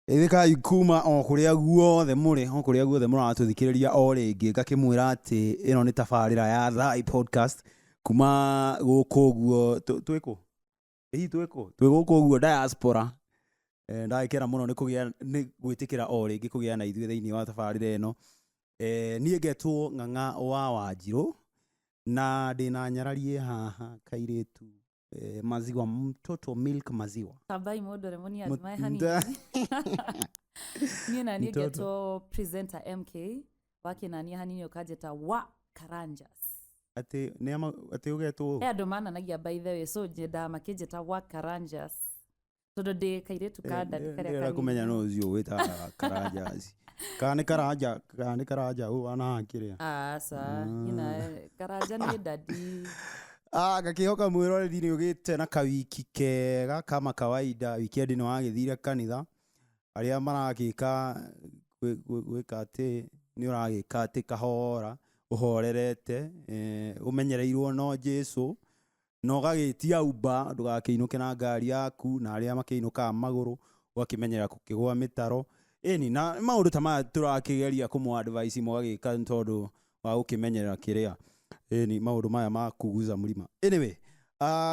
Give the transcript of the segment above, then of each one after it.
Ithika ikuma o kuria guothe muri o kuria guothe muratuthikiriria o ringi ngakimwira ati ino ni tabarira ya Thai podcast kuma guku guo twiku guku guo diaspora ndakira muno ni gwitikira o ringi kugia na ithuĩ thĩinĩ wa tabarira ino niĩ ngetwo Ng'ang'a wa Wanjiru na ndina nyararie haha kairitu maziwa mtoto milk maziwa Kabai modo remoni azmai hani niĩ na niĩ ngetwo presenter MK wake na niĩ hanini ukajeta wa Karanjas ati ugetwo andũ mananagia by the way so njenda makĩnjeta wa Karanjas tondũ ndĩ kairitu kanda karĩa kumenya no ũcio wĩtaga Karanjas Kani Karanja wana kiria asa ina Karanja ni dadi gakihoka mwiroreri ni ugite na kawiki kega kama kawaida weekend ni wagithire kanitha aria maragika gwika ati ni uragika ati kahora uhorerete umenyereirwo no Jesu no gagitia uba ndugakiinuke na ngari yaku na aria makiinuka maguru ugakimenyera kukigwa mitaro eni na maundu ta maya turakigeria kumu advice mwagika ntondu wa gukimenyera kiria eni maundu maya ma kuguza mlima anyway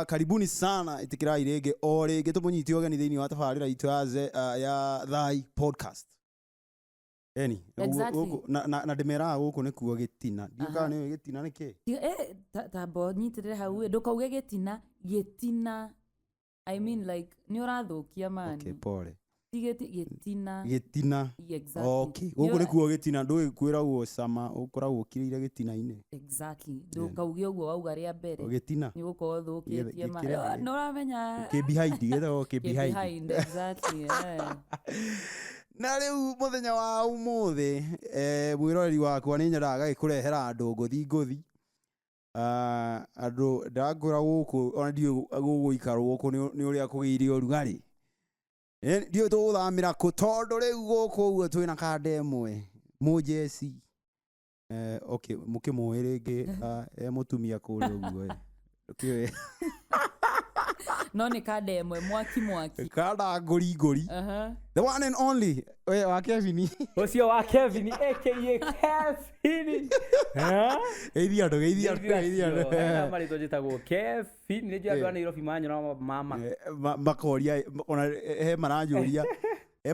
karibuni sana itikirai rege o rege tumunyiti ogani thiini wa tabarira itu ya Thai podcast eni na ndimera guku ni kuo gitina ndiuka ni gitina niki tabo nyitirire hau ndukauge gitina I mean like ni urathukia man okay pole gitina exactly okay guku ni kuo gitina ndui kwiragwo sama ukoragwo kirire gitina-ini exactly ndukauge uguo wauga ria mbere gitina ni guko thukitie ma no ramenya ke behind getho ke behind exactly na riu muthenya wa umuthi mwiroreri wakwa ni nyaraga gikurehera andu nguthi andu ndagura guku ona ndio guguikara guku ni uria kugiire urugari ndio tuthamira ku tondu riu guku guo twina kanda emwe mujesi okay mukimuiringi mutumia kuri uguo okay no ni kanda emwe mwaki kanda nguri the one and only wa Kevin ucio wa Kevin aka Kevin geithia ndo mari tojitagwo Kevin ni andu a Nairobi manyora mama makoria ona he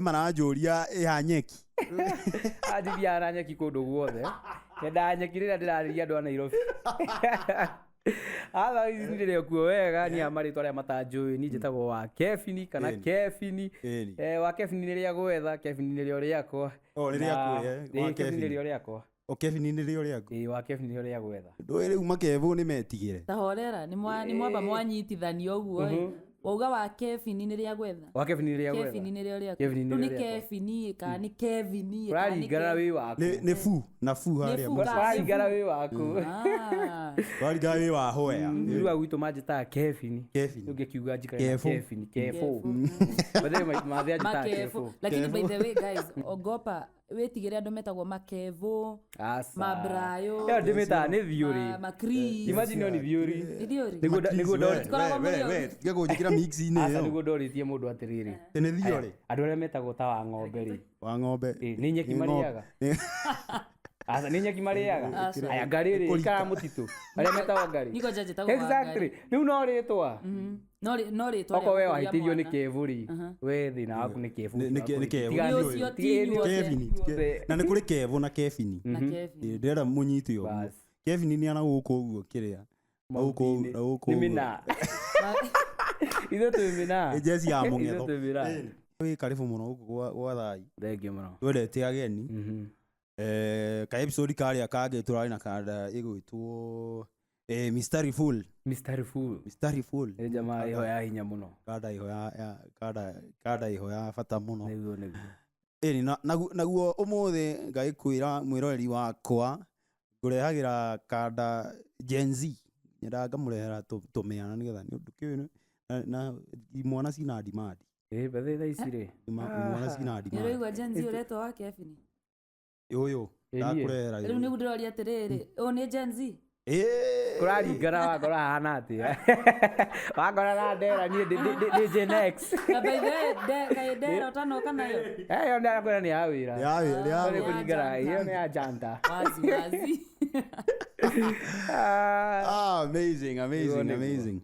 marajuria ya nyeki adithia na nyeki kundu guothe kenda nyeki rira ndirariria andu a Nairobi ala izindire kuo wega ni amari twaria matanjui ni njitagwo wa Kevin kana Kevin wa Kevin ni ria gwetha Kevin ni ria riakwa riria wa Kevin ni ria riakwa Kevin ni ria riakwa wa Kevin ni ria gwetha ndoi riu makevu ni metigire tahorera ni mwamba mwanyitithania uguo wauga wa Kevin ni ria gwetha wa Kevin ni ria gwetha Kevin ni ria riakwa ni Kevin ka ni Kevin rari gara wi waku ni fu na fu haria rari gara wi waku rari gara wi wa hoya ni wa gwitu majita Kevin ungekiuga njikara Kevin kefo bade mathia jita kefo lakini by the way guys ogopa wetigire andu metagwo makevo mabrayo ya ndimeta ni thiuri makri imagine ni thiuri nigo ngego njikira mix ine asa nigo ndoritie mundu atiriri ni thiuri andu aria metagwo ta wa ng'ombe ri wa ng'ombe ni nyeki mariaga asa ni nyeki mariaga aya ngari ri kana mutitu aria metagwo ngari niko jaje tagwo exactly riu no ritwa no ritwa oko we wahitirio ni kevuri we thina waku ni kevu ni kevu Kevin na ni kuri kevu na Kevin ndera munyiti yo Kevin ni ana guku uguo kiria guku ni mina itho tumina ejesi ya mungetho we karibu muno guku gwa Thai thengio muno twendete ageni ka episode karia kage turari na kanda igwitwo Mystery Full jamaa iho ya hinya muno kada iho ya bata muno niguo naguo umuthi ngaikwira mwiroreri wakwa ngurehagira kanda Gen Z nyenda ngamurehera tumeana nigetha ni undu kiu na imwana cina demand bethe tha icire imwana cina demand ni rĩu Gen Z uretwo wa Kevin yo ndakurehera rĩu ni ndirori atiriri o ni Gen Z kũraringana wakora hana atĩa wakora na ndera niĩ ndĩ Gen X Na by the way, kaĩ ndera ũtanoka nayo? ĩyo ndakwĩra nĩ ya wĩra ya Nĩ kũringana ĩyo nĩ ya janta Wazi. amazing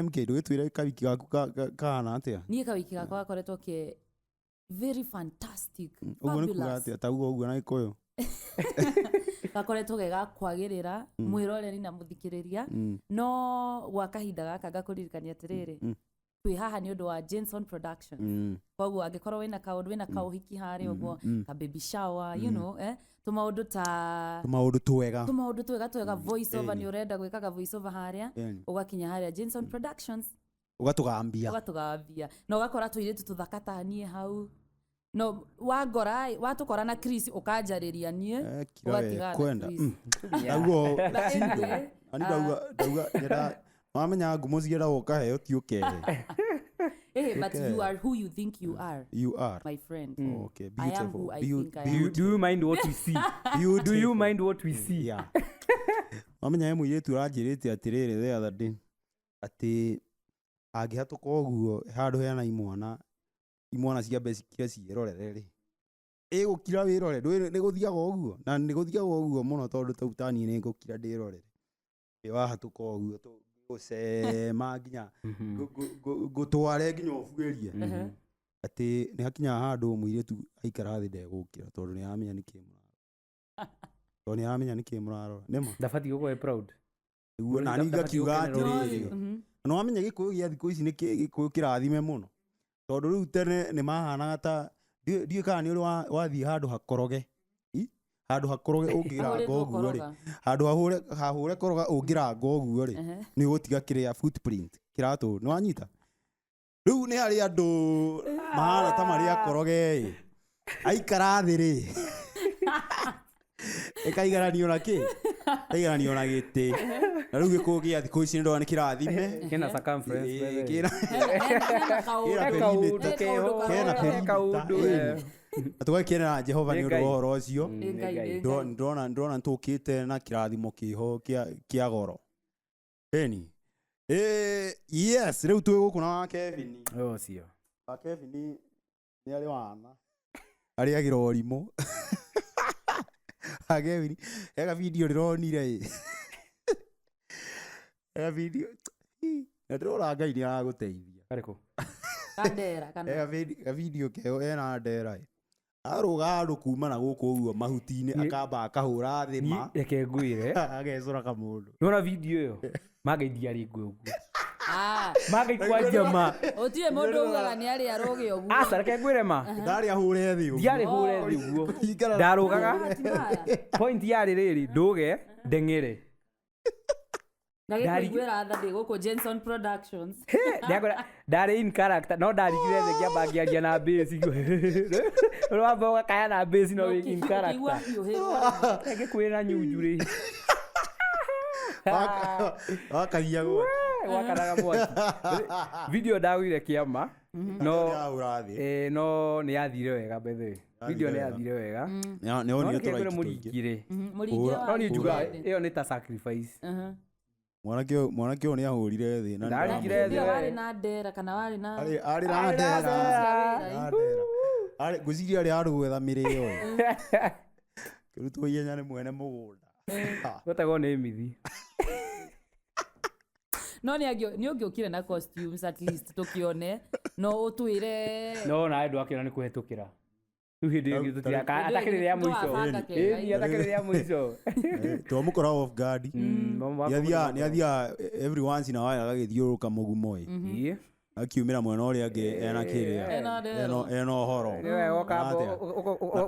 MK ndũgĩtwĩre kawiki gaku kahana atĩa Niĩ kawiki gakwa gakoretwo ke very fantastic. ũguo nĩ kuga atĩa tauga ũguo na Gĩkũyũ Gakoretwo ge gakwagĩrĩra mwĩroreri na mũthikĩrĩria no gwa kahinda gaka ngakũririkania atĩrĩrĩ twĩ haha nĩ ũndũ wa Jenson Productions koguo angĩkorwo wĩna kaũndũ wĩna kaũhiki harĩ ũguo ka baby shower you know tũmaũndũ ta tũmaũndũ twega voice over nĩ ũrenda gwĩkaga voice over harĩa ũgakinya harĩa Jenson Productions ũgatũgambia na ũgakora tũirĩtu tũthaka ta niĩ hau no wangora watũkora na Chris ũkanjarĩria niĩ ũgatigana na Chris naguo ndauga wamenya ngumo ciera ũkaheo ti ũkehe but you are who you think you are my friend okay I am who I think I am. Do you mind what we see? Do you mind what we see? Yeah. Wamenya ye mũirĩtu ũranjĩrĩte atĩrĩrĩ the other day atĩ angĩhatũka ũguo handũ hena imwana ciambe cikire ciĩrorere rĩ ĩgũkira wĩrore nĩ gũthiaga ũguo na nĩ gũthiaga ũguo mũno tondũ tautani nĩ ngũkira ndĩrorere wahatũka ũguo gũcema nginya ngũtware nginya ũbuĩrie atĩ nĩ hakinya handũ mũirĩtu aikara thĩ ndegũkĩra tondũ nĩ aramenya nĩkĩ mũrarora nĩma ndabatiĩ gũkorwo proud ũguo na niĩ ngakiuga atĩrĩrĩ no wamenya Gĩkũyũ gĩa thikũ ici nĩ Gĩkũyũ kĩrathime mũno tondũ rĩu tene nĩ mahanaga ta ndiũĩ kana nĩ ũrĩ wathiĩ handũ hakoroge ũngĩranga ũguo rĩ handũ hahũre koroga ũngĩranga ũguo rĩ nĩ ũgũtiga kĩrĩa footprint kĩratũ nĩ wanyita rĩu nĩ harĩ andũ mahana ta marĩ akoroge aikara thĩ rĩ ĩkaigaranio na kĩ ĩkaigaranio na gĩtĩ na rĩu Gĩkũyũ gĩa thikũ ici nĩ ndona nĩ kĩrathime kĩna circumference tũgakĩrĩra Jehova nĩ ũndũ wa ũhoro ũcio ndĩrona tũkĩte na kĩrathimo kĩho kĩa goro ĩni yes rĩu twĩ gũkũ na wa Kevin ũcio wa Kevin nĩ arĩ wana arĩagĩra ũrimũ wa Kevin ega video ndĩronire ega video na ndĩrona Ngai nĩ aragũteithia karĩkũ ega video keo ena ndera arũga handũ kuma na gũkũ ũguo mahuti-inĩ akamba akahũra thĩma reke ngwĩre agecũra kamũndũ nĩwona video ĩyo mangeithia rĩ ngwe ũguo mangeikwa njama ũtirĩ mũndũ ugaga nĩ arĩ aroge ũguo aca reke ngwĩre ma ndarĩ ahũre thĩ ũguo ndiarĩ hũre thĩ ũguo ndarũgaga point yarĩ rĩrĩ ndũge ndeng'ere ndagĩkũiguĩra tha ndĩ gũkũ Jenson Productions ndarĩ in character no ndarigire thĩ kĩamba ngĩaria na bass wamba ũgakaya na bass no wĩ in character ngĩkwĩra nyunju rĩ wakagia gwa wakaraga mwaki video ndagũire kĩama no nĩ yathire wega by the way video nĩ yathire wega nĩ onire tũraiki mũringire no niĩ njugaga ĩyo nĩ ta sacrifice mwanake ũyũ nĩ ahũrire thĩ na ndaringire thĩ warĩ na ndera kana warĩ na arĩ na ndera ngwĩciria arĩ handũ gwetha mĩrĩo kĩrutwo ihenya nĩ mwene mũgũnda gũtagwo nĩ mithi no nĩ ũngĩũkire na costumes at least tũkĩone no ũtwĩre no nawe ndwakĩona nĩ kũhetũkĩra rĩu hĩndĩ ĩyo tũtiraka atakĩrĩ rĩa mũico atakĩrĩ rĩa mũico twamũkora off guard nĩ athiaga every once in a while agagĩthiũrũka mũgumo akiumĩra mwena ũrĩa angĩ ena kĩrĩa ena ũhoro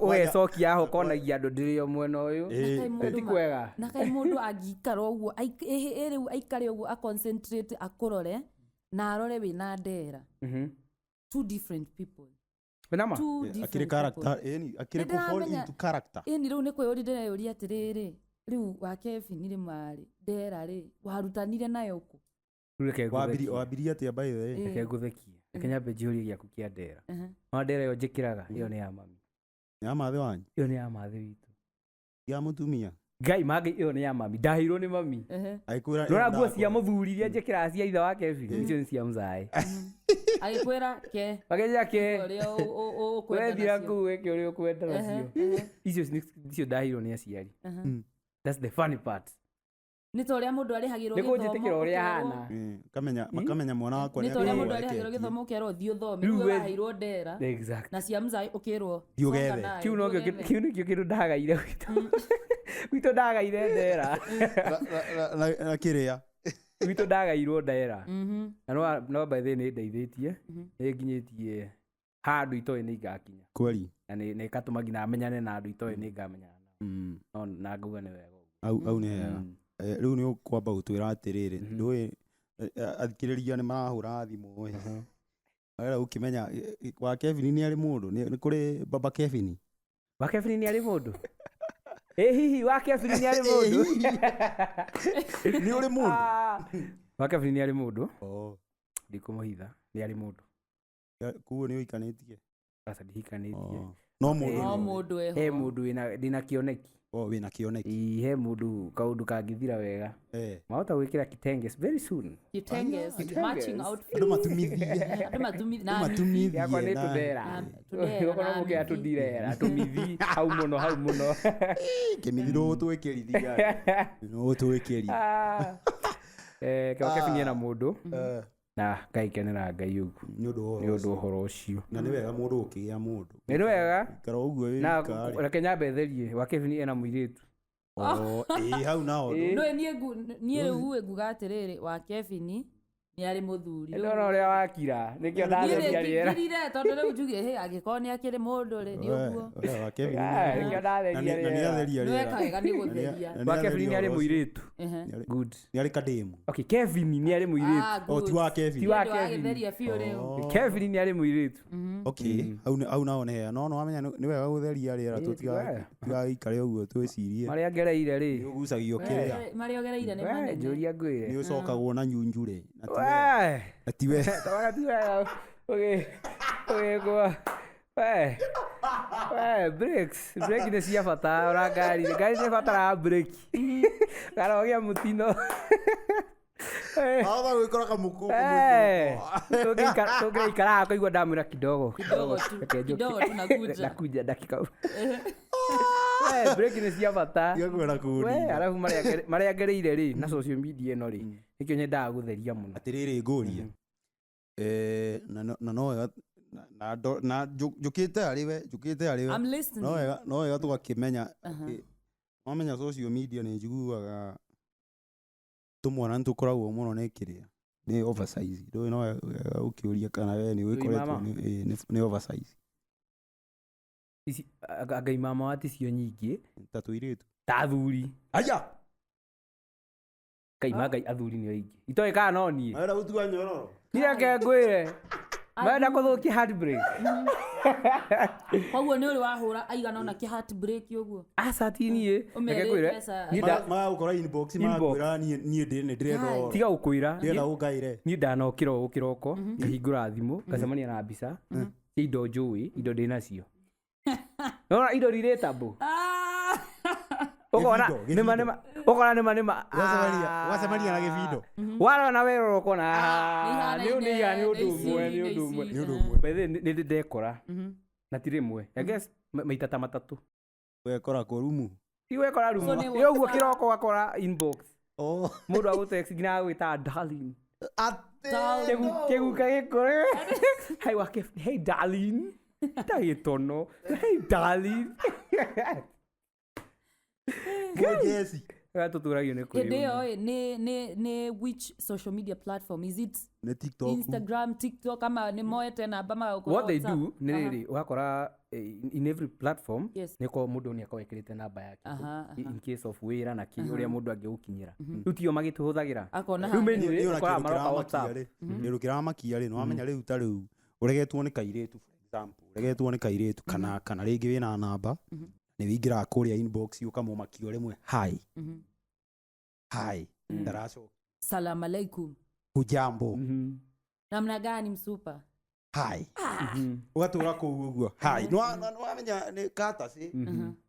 ũgecokia aho ũkonagia andũ ndĩrĩ o mwena ũyũ ti kwega na kaĩ mũndũ angĩikara ũguo rĩu aikare ũguo aconcentrate akũrore na arore wĩna ndera two different people akĩrĩ character akĩrĩ fall into character ĩni rĩu nĩ kwĩyũria ndĩreyũria atĩrĩrĩ rĩu wa Kevin rĩ marĩ ndera rĩ warutanire nayo kũ wambirie atĩa by the way reke ngũthekie reke nyambe njĩũrie gĩaku kĩa ndera no ndera ĩyo njĩkĩraga ĩyo nĩ ya mami nĩ ya mathĩ wanyu ĩyo nĩ ya mathĩ witũ ya mũtumia Ngai magi iyo ni ya mami ndahirwo ni mami nora nguo cia muthuri iria njikira cia ithe wa Kevin icio ni cia Mzai agikwira ke bageja ke uria kwendira nguo ke uria kwenda nacio icio ndahirwo ni aciari that's the funny part ni to uria mundu arihagirwo githomo niko njitikira uria hana kamenya mwana wakwa ni to uria mundu arihagirwo githomo ukero thio thome ni wahirwo ndera na cia Mzai ukirwo thiugethe kiu no kio kindu ndagaire wito ndagaire ndera na kiria wito ndagairwo ndera na no by the ni ndeithĩtie ni nginyitie handu itoe ni ngakinya kweli na ni katuma ngina amenyane na andu itoe ni ngamenyana no na nguga ni wega au ni hega riu ni ukwamba gutwira atiriri ndui athikiriria ni marahura thimu ara ukimenya wa Kevin ni ari mundu ni kuri baba Kevin ni ari mundu hihi wa Kevin ni ari mundu ni uri mundu wa Kevin ni ari mundu ndikumuhitha ni ari mundu kuo ni uikanitie sasa ndihikanitie no mundu he mundu wina kioneki wina kioneki he mundu kaundu kangithira wega mahota gwikira kitenges very soon matching outfit andu matumithie yakwa ni tudera ukono muke atudirera tumithi hau muno kimithiro twikirithia no twikirithia kwa Kevin na mundu na kaikenera Ngai ugu ni undu uhoro ucio na ni wega mundu ukigia mundu ni wega kara uguo na reke nyambe therie wa Kevin ena muiritu hau nao no nie riu nguga atiriri wa Kevin ni ari muthuri no uria wakira nikio ndatheria riera ngirire tondu riu njugire he agikorwo ni akiri mundu ri ni uguo wa Kevin nikio ndatheria riera ni weka wega ni gutheria wa Kevin ni ari muiritu good ni ari kademu okay Kevin ni ari muiritu ti wa Kevin ti wa Kevin theria fio riu Kevin ni ari muiritu okay au nao ne he no amenya ni wega gutheria riera tutiga ikare uguo twicirie maria ngereire ri ugusagio kiria maria ngereire ni manene juria ngwire ni ucokagwo na nyunjure atiwe tawaga okay kwa break ni cia bata ora ngari ni batara break garogia mutino aba gwikora kamuku tungikara akaigua ndamwira kidogo tunakuja dakika break ni cia bata yakwera kuni arafu maria ngereire ri na social media ino ri nikio nyendaga gutheria muno atiriri nguria na no wega na njukite ariwe no wega tugakimenya wamenya social media ni njiguaga tumwana ntukoragwo muno ni kiria ni oversize ndo no ukiuria kana we ni wikoretwo ni oversize isi Ngai mama wati cio nyingi tatu iritu ta thuri aya Ngai athuri ni oingi itoe kana no nie ara gutua nyororo niye ke ngwire menda kuthukia heartbreak koguo ni uri wahura aigana ona ki heartbreak uguo asati nie reke ngwire ma ukora inbox ma kwira nie ndi ni ndirenda tiga ukwira ndirenda ugaire ni ndanokira ukiroko ngahingura thimu ngacemania na mbica indo njui indo ndinacio no indo relatable ukora nima wasemania na givindo warona wero kona ni undu umwe bethe ni ndekora na tirimwe I guess maita ta matatu wekora korumu iwekora rumu yo guo kiroko gakora inbox mundu agutext ngina gwita darling kegu kagikore hai wake hey darling taitono hey darling Jesse tuturagia ni kuri ndio ni which social media platform is it ni TikTok Instagram TikTok kama ni moete na bama what they do ni riri wakora in every platform niko mundu ni akawekirite namba yake in case of wira na ki uria mundu angiukinyira rutio magituhuthagira akona rumeni ukora maroka WhatsApp nirukira makia ri no amenya riu ta riu uregetwo ni kairetu for example uregetwo ni kairetu kana ringi wina namba ni wingira kuria inbox ukamumakio rimwe hi daraso salamu alaikum hujambo namna gani msupa hai ugatura kuu uguo hai no amenya nĩ katasi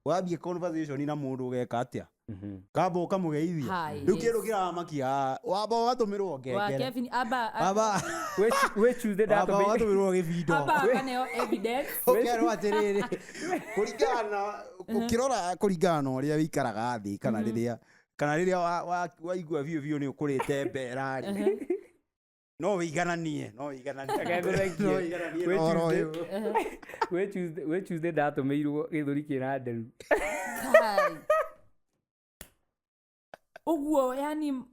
wambie conversation na mũndũ ũgeka atĩa kamba ũkamũgeithia rĩu kĩndũ kĩramakia wamba ũgatũmĩrwo ngengere aba ũgatũmĩrwo gĩbindo ũkerwo atĩrĩrĩ kũringana na ũrĩa wĩikaraga thĩ kana rĩrĩa waigua biũ biũ nĩ ũkũrĩte mbera no wĩigananie we Tuesday ndatũmĩirwo gĩthũri kĩna nderu ũguo yani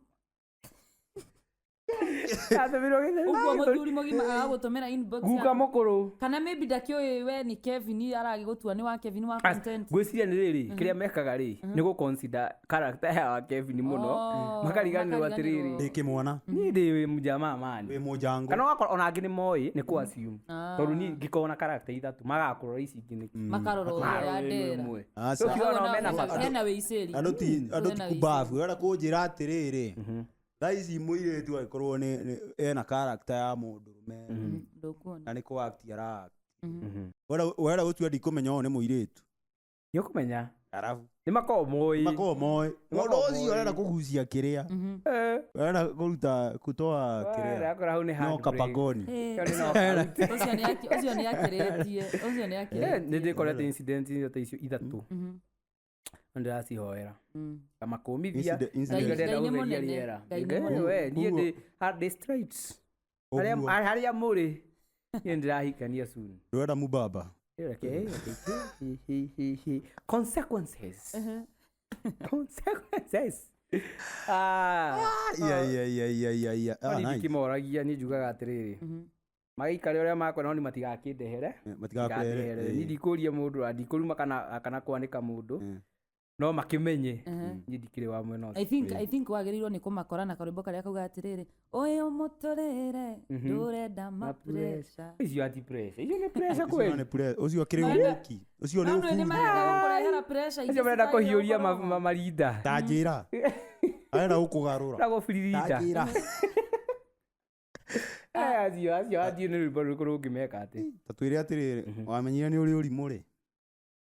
ũguo mũthuri mũgima agagũtũmĩra inbox guka mũkũrũ kana maybe ndakĩũĩ we ni Kevin aragĩgũtua ni wa Kevin wa content ngwĩciria nĩ rĩrĩ kĩrĩa mekaga rĩ nĩ gũ consider character ya wa Kevin mũno makariganĩrwo atĩrĩrĩ ndĩ kĩmwana niĩ ndĩ mũjamaa mani wĩ mũjango kana wakorwo ona angĩ nĩ moĩ nĩ ku assume tondũ niĩ ngĩkorwo na character ithatũ magakũrora ici ingĩ nĩkĩ makarorwo ya ndera hena wĩicĩri andũ tikubabu ũrenda kũnjĩra atĩrĩrĩ thaici mũirĩtu agĩkorwo ena character ya mũndũrũme na nĩ kũ-act ara-act wera gũtua ndikũmenya ũyũ nĩ mũirĩtu nĩũkũmenya arabu nĩmakorwo moĩ mũndũ ũcio arenda kũgucia kĩrĩa arenda kũruta kutoa kĩrĩa no kapagoni ũcio nĩakĩrĩtie nĩndĩkorete incident ta icio ithatũ ndĩracihoera kamakũmithia ndĩrenda gũtheria rĩera niĩ ndĩ straight harĩa mũrĩ niĩ ndĩrahikania soon ndũrenda mũbaba consequences ndikĩmoragia niĩ njugaga atĩrĩrĩ magaikare ũrĩa makwenda no nĩ matigakĩndehere niĩ ndikũria mũndũ ndikũruma kana kwanĩka mũndũ no makĩmenye niĩ ndikĩrĩ wa mwena ũcio I think wagĩrĩirwo nĩ kũmakora na karwĩmbo karĩa kauga atĩrĩrĩ ũyũ mũtũrĩre ndũrenda ma pressure icio ati pressure icio nĩ pressure kweli ũcio kĩrĩ ũki ũcio nĩ ũkũrehera icio marenda kũhiũria marinda ta njĩra arenda gũkũgarũra na gũbiririnda acio athiĩ nĩ rwĩmbo rũrĩkũ rũngĩmeka atĩ ta twĩre atĩrĩrĩ wamenyire nĩ ũrĩ ũrimũ rĩ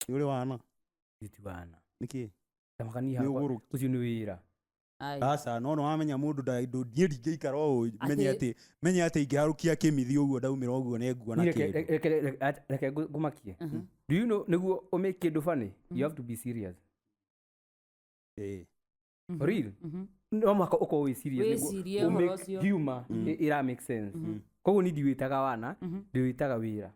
nĩ ũrĩ wana wana nĩkĩ tamakania hakwa ũcio nĩ wĩra aca no wamenya mũndũ niĩ ndingĩikara ũũ menye atĩ ingĩharũkia kĩmithi ũguo ndaumĩra ũguo nĩ nguona kĩndũ reke ngũmakie do you know nĩguo ũmake kĩndũ funny you have to be serious real no mwaka ũkorwo wĩ serious nĩguo humor ĩra make sense koguo ni ndiwĩtaga wana ndiwĩtaga wĩra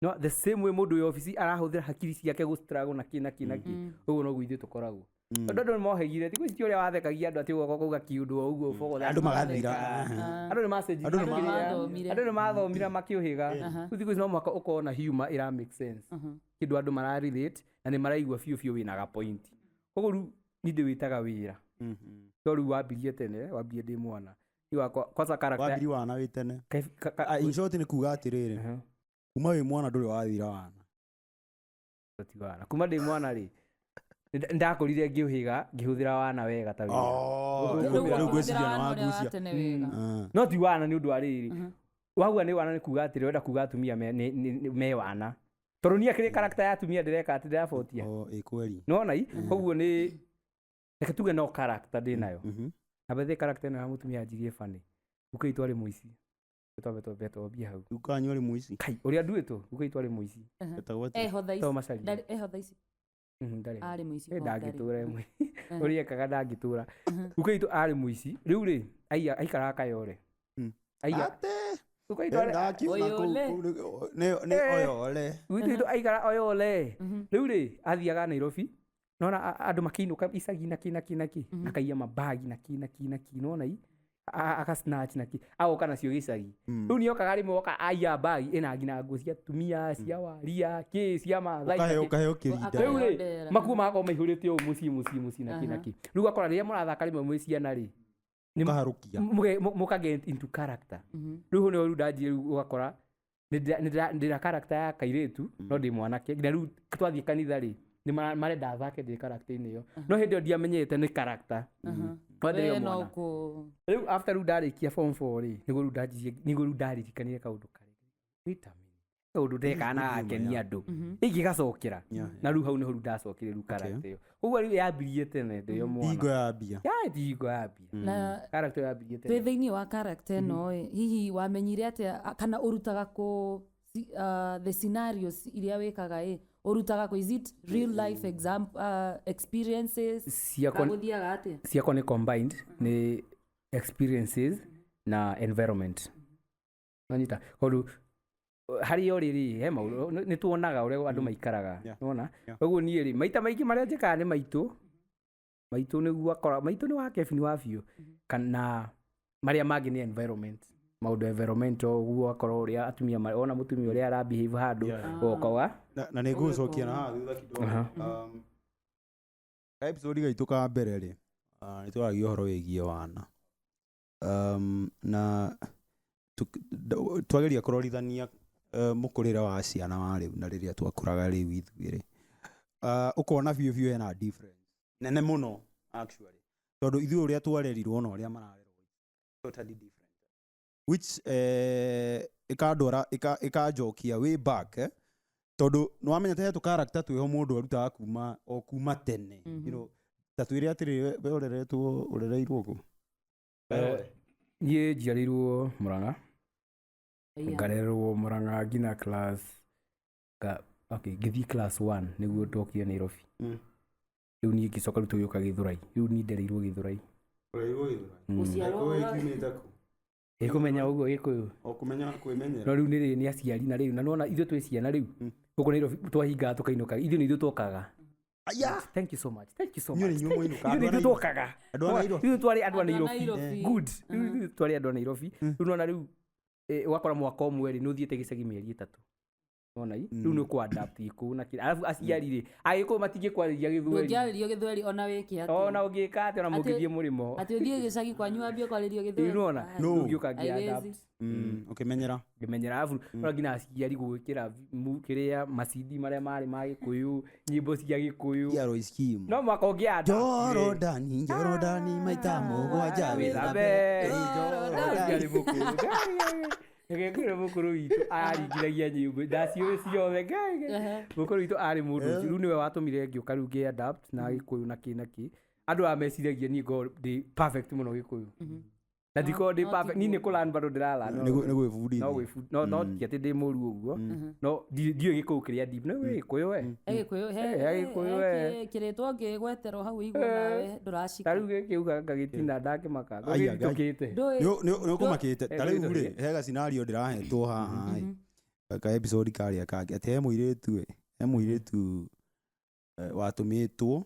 no the same way mũndũ wĩ ofici arahũthĩra hakiri ciake gũ-struggle na kĩ ũguo noguo ithuĩ tũkoragwo andũ nĩ mohegire thikũ ici ũrĩa wathekagia andũ atĩ ũgoka kuuga kiũndũ o ũguo ũbogotha andũ magathira andũ nĩ mathomire makĩũhĩga rĩu thikũ ici no mwaka ũkorwo na humor ĩra make sense kĩndũ andũ mararelate na nĩ maraigua biũ wĩna ga point koguo rĩu niĩ ndĩwĩtaga wĩra to rĩu wambirie tene wambirie ndĩ mwana kwanza character wambiri wana wĩ tene in short nĩ kuuga atĩrĩrĩ kuma wĩ mwana ndũrĩ wathira wana kuma ndĩ mwana rĩ ndakũrire ngĩũhĩga ngĩhũthĩra wana wega ta no ti wana nĩ ũndũ wa rĩrĩ wauga nĩ wana nĩ kuuga atĩrĩ wenda kuuga atumia me wana tondũ niĩ akĩrĩ character ya atumia ndĩreka atĩ ndĩrabotia nona koguo nĩ reke tuge no character ndĩ nayo na bethe character ĩno ya mũtumia njirie funny uka itwarĩ mũici twambia hau ukanyu arĩ mũici kai ũrĩa nduĩtwo uka itwarĩ mũici eho thaici arĩ mũici ndangĩtũra ĩmwe ũrĩa ekaga ndangĩtũra uka itũ arĩ mũici rĩu rĩ aikaraga kayore uka itwarĩ gwitũ aikara oyole rĩu rĩ athiaga Nairobi nona andũ makĩinũka icagi naki akaiya mabagi naki nona akasnatch naki agoka nacio gĩcagi rĩu nĩokaga rĩmwe oka aiya bagi ĩna nginya nguo cia atumia cia waria cia maathai ukaheo kĩrinda rĩu rĩ makuo magakorwo maihũrĩte ũũ mũciĩ naki rĩu akora rĩrĩa mũrathaka rĩmwe mwĩ ciana rĩ mũkaharũkia mũkaget into character rĩu nĩho rĩu ndanjire rĩu ũgakora ndĩra character ya kairĩtu no ndĩ mwanake nginya rĩu twathiĩ kanitha rĩ nĩ marenda thake ndĩ character-inĩ ĩyo no hĩndĩ ĩyo ndiamenyete nĩ character rĩu after rĩu ndarĩkia form 4 rĩ nĩguo rĩu ndaririkanire kaũndũ karĩ Ũndũ ndekana akenia andũ ingĩgacokera na rĩu hau nĩho ndacokire rĩu character ĩyo ũguo rĩu yambirie tene ndĩyo mwana hingo ya mbia hingo ya mbia na character yambirie tene thĩinĩ wa character ĩno hihi wamenyire atĩa kana ũrutaga kũ the scenarios iria wĩkaga ũrutaga kũ is it real life experiences gũthiaga atĩa ciakwa nĩ combined nĩ experiences na environment nanyita tondũ harĩ o rĩrĩ he maũndũ nĩ tuonaga ũrĩa andũ maikaraga unaona ũguo niĩ rĩ maita maingĩ marĩa njĩkaga nĩ maitũ nĩguo akora maitũ nĩ wa Kevin wa biũ kana marĩa mangĩ nĩ environment maũndũ environmental ũguo akora ũrĩa atumia ona mũtumia ũrĩa arabehave handũ ũkoga na nĩ ngũcokia na haha thutha kidogo episode gaitũ ka mbere rĩ nĩ twaragia ũhoro wĩgiĩ wana na twageria kũrorithania mũkũrĩre wa ciana wa rĩu na rĩrĩa twakũraga rĩu ithuĩ rĩ ũkona biũ hena difference nene mũno actually tondũ ithuĩ ũrĩa twarerirwo na ũrĩa mararerwo totally different which ikanjokia way back tondũ nĩwamenya he tũ character twĩho mũndũ arutaga kuma tene you know ta twĩre atĩrĩ we ũrereirwo kũ niĩ njiarĩirwo Mũrang'a ngarererwo Mũrang'a nginya class ngĩthiĩ class 1 nĩguo ndokire Nairobi rĩu niĩ ngĩcoka rĩu tũgĩũka Gĩthũrai rĩu niĩ ndereirwo Gĩthũrai kumenya ũguo Gĩkũyũ no rĩu nĩ aciari na rĩu na nona ithuĩ twĩ ciana rĩu gũkũ Nairobi twahingaga tũkainũka ithuĩ nĩ ithuĩ twokaga thank you so much ithuĩ twokaga ithuĩ twarĩ andũ a Nairobi good twarĩ andũ a Nairobi rĩu nona rĩu wakora mwaka ũmwe rĩ nĩ ũthiĩte gĩcagi mĩeri 3 ona rĩu nĩ ku adapt Gĩkũyũ na kĩrĩa arabu aciari rĩ Agĩkũyũ matingĩkwarĩria Gĩthweri ũngĩarĩrio Gĩthweri ona wĩke atĩa ona ũngĩka atĩa ona mũngĩthiĩ mũrĩmo atĩ ũthiĩ gĩcagi kwanyu ambie kwarĩrio Gĩthweri unaona ũngĩũka ngĩadapt ũkĩmenyera arabu ona nginya aciari gwĩkĩra kĩrĩa macidi marĩa marĩ ma Gĩkũyũ nyĩmbo cia Gĩkũyũ no mwaka ũngĩadapt Jorodani maita mũgwanja Gĩkũyũ mũkũrũ witũ aringithagia nyĩmbo ndaciũĩ ciothe mũkũrũ witũ arĩ mũndũ ũcio rĩu nĩwe watũmire ngĩũka rĩu ngĩadapt na Gĩkũyũ na kĩ andũ ameciragia niĩ ngorwo ndĩ perfect mũno Gĩkũyũ na ndikorwo ndĩ perfect niĩ nĩ kũlearn bado ndĩralearn no ti atĩ ndĩ mũru ũguo no ndiũĩ Gĩkũyũ kĩrĩa deep no Gĩkũyũ we kĩrĩtwo ngĩgweterwo hau igũrũ nawe ndũracika rĩu gĩkiuga ngagĩtina ndakĩmaka ngĩtukĩte nĩ ũkũmakĩte ta rĩu rĩ hega scenario ndĩrahetwo haha ka episode karĩa kangĩ atĩ he mũirĩtu watũmĩtwo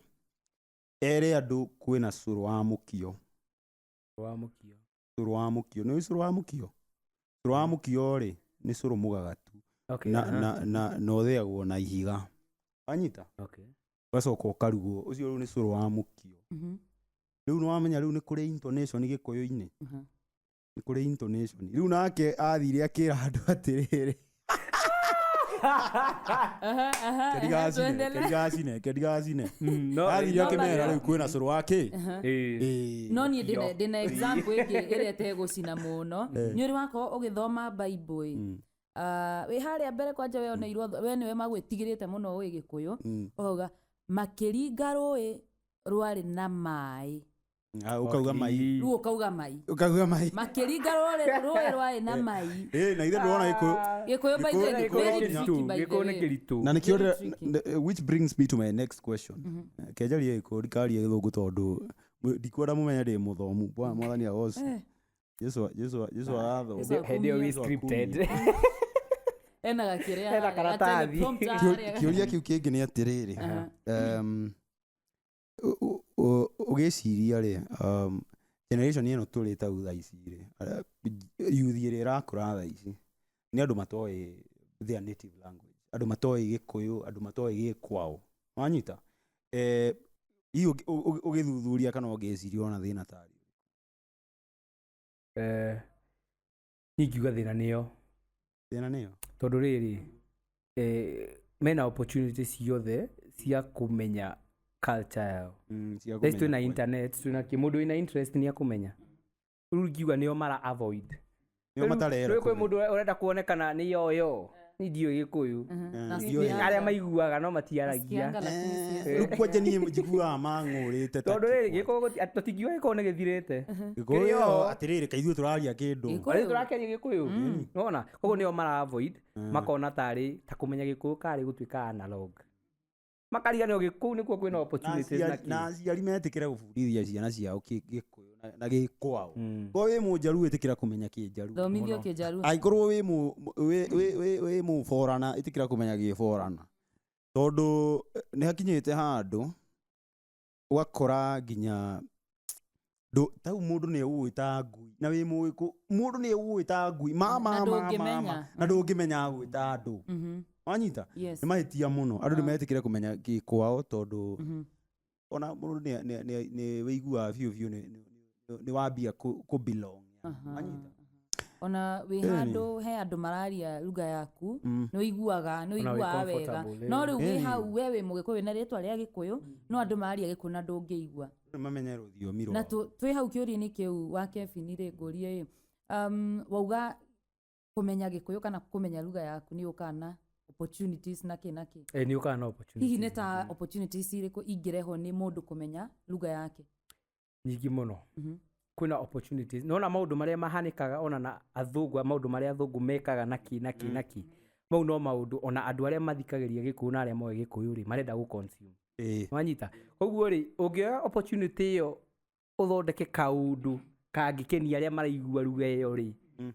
ere andũ kwĩna cũrũ wa mũkio cũrũ wa mũkio nĩ cũrũ wa mũkio rĩ nĩ cũrũ mũgagatu na ũthĩagwo na ihiga wanyita ũgacoka ũkarugwo ũcio rĩu nĩ cũrũ wa mũkio rĩu nĩwamenya rĩu nĩ kũrĩ intonation Gĩkũyũ-inĩ nĩ kũrĩ intonation rĩu nake athire akĩra andũ atĩrĩrĩ kedigacine athire akĩmera rĩu kwĩna cũrũ wa kĩ no niĩ ndĩna example ĩngĩ ĩrĩa tegũcina mũno nĩ ũrĩ wakorwo ũgĩthoma Bible wĩ harĩa mbere kwanja we nĩwe magwĩtigĩrĩte mũno ũĩ Gĩkũyũ ũkauga makĩringa rũĩ rwarĩ na maĩ ukauga mai rĩu ukauga mai makĩringa rũĩ rwarĩ na mai na ithe ndũrona Gĩkũyũ by the way Gĩkũyũ nĩ kĩritũ na nĩkĩo which brings me to my next question kenjaria Gĩkũyũ ndikaria Gĩthũngũ tondũ ndikwenda mũmenye ndĩ mũthomu mwathani agos Jesũ atho hĩndĩ ĩyo wĩ scripted ena karatathi kĩũria kĩu kĩngĩ nĩ atĩrĩrĩ ũgĩciria rĩ generation ĩno tũrĩ ta thaa ici rĩ youth ĩrĩa ĩrakũra thaa ici nĩ andũ matoĩ their native language andũ matoĩ Gĩkũyũ andũ matoĩ Gĩkwao wanyita ũgĩthuthuria kana ũgĩciria ona thĩna tarĩ niĩ ngiuga thĩna nĩyo tondũ rĩrĩ mena opportunity ciothe cia kũmenya culture yao twĩna internet twĩna mũndũ wĩna interest nĩ akũmenya rĩu ngiuga nĩo mara avoid nio matarera kwĩ mũndũ ũrenda kuonekana nĩ yoyo ni ndiũĩ Gĩkũyũ arĩa maiguaga no matiaragia rĩu kwanja niĩ njiguaga mang'ũrĩte tondũ rĩrĩ Gĩkũyũ tũtingiuga Gĩkũyũ nĩ gĩthirĩte Gĩkũyũ atĩrĩrĩ kaithuĩ tũraria kĩndũ tũrakĩaria Gĩkũyũ nona koguo nĩo mara avoid makona tarĩ ta kũmenya Gĩkũyũ karĩ gũtuĩka analog makariganĩrwo Gĩkũyũ nĩkuo kwĩna opportunities na aciari metĩkĩre gũbundithia ciana ciao Gĩkũyũ na Gĩkwao ko wĩ mũnjaruo ĩtĩkĩra kũmenya Kĩnjaruo thomithio Kĩnjaruo angĩkorwo wĩ mũborana ĩtĩkĩra kũmenya Gĩborana tondũ nĩ hakinyĩte handũ ũgakora nginya tau mũndũ nĩ egũgwĩta ngui na wĩ mũgĩkũ mũndũ nĩ egũgwĩta ngui na ndũngĩmenya gwĩta andũ wanyita nĩ mahĩtia mũno andũ nĩ metĩkĩre kũmenya Gĩkwao tondũ ona mũndũ nĩ wĩiguaga biũ nĩ wambia kũ-belong wanyita ona wĩ handũ he andũ mararia lugha yaku nĩ ũiguaga wega no rĩu wĩ hau we wĩ mũgĩkũyũ na rĩtwa rĩa Gĩkũyũ no andũ mararia Gĩkũyũ na ndũngĩigua mamenye rũthiomi rwao na twĩ hau kĩũria-inĩ kĩu wa Kevin rĩ ngũrie wauga kũmenya Gĩkũyũ kana kũmenya lugha yaku nĩ ũkana opportunities na kĩ nĩ ũkana opportunities hihi nĩ ta opportunities irĩkũ ingĩrehwo nĩ mũndũ kũmenya lugha yake nyingĩ mũno kwĩna opportunities nona maũndũ marĩa mahanĩkaga ona na athũngũ maũndũ marĩa athũngũ mekaga naki mau no maũndũ ona andũ arĩa mathikagĩria Gĩkũyũ na arĩa moĩ Gĩkũyũ rĩ marenda gũ-consume wanyita koguo rĩ ũngĩoya opportunity ĩyo ũthondeke kaũndũ kangĩkenia arĩa maraigua lugha ĩyo rĩ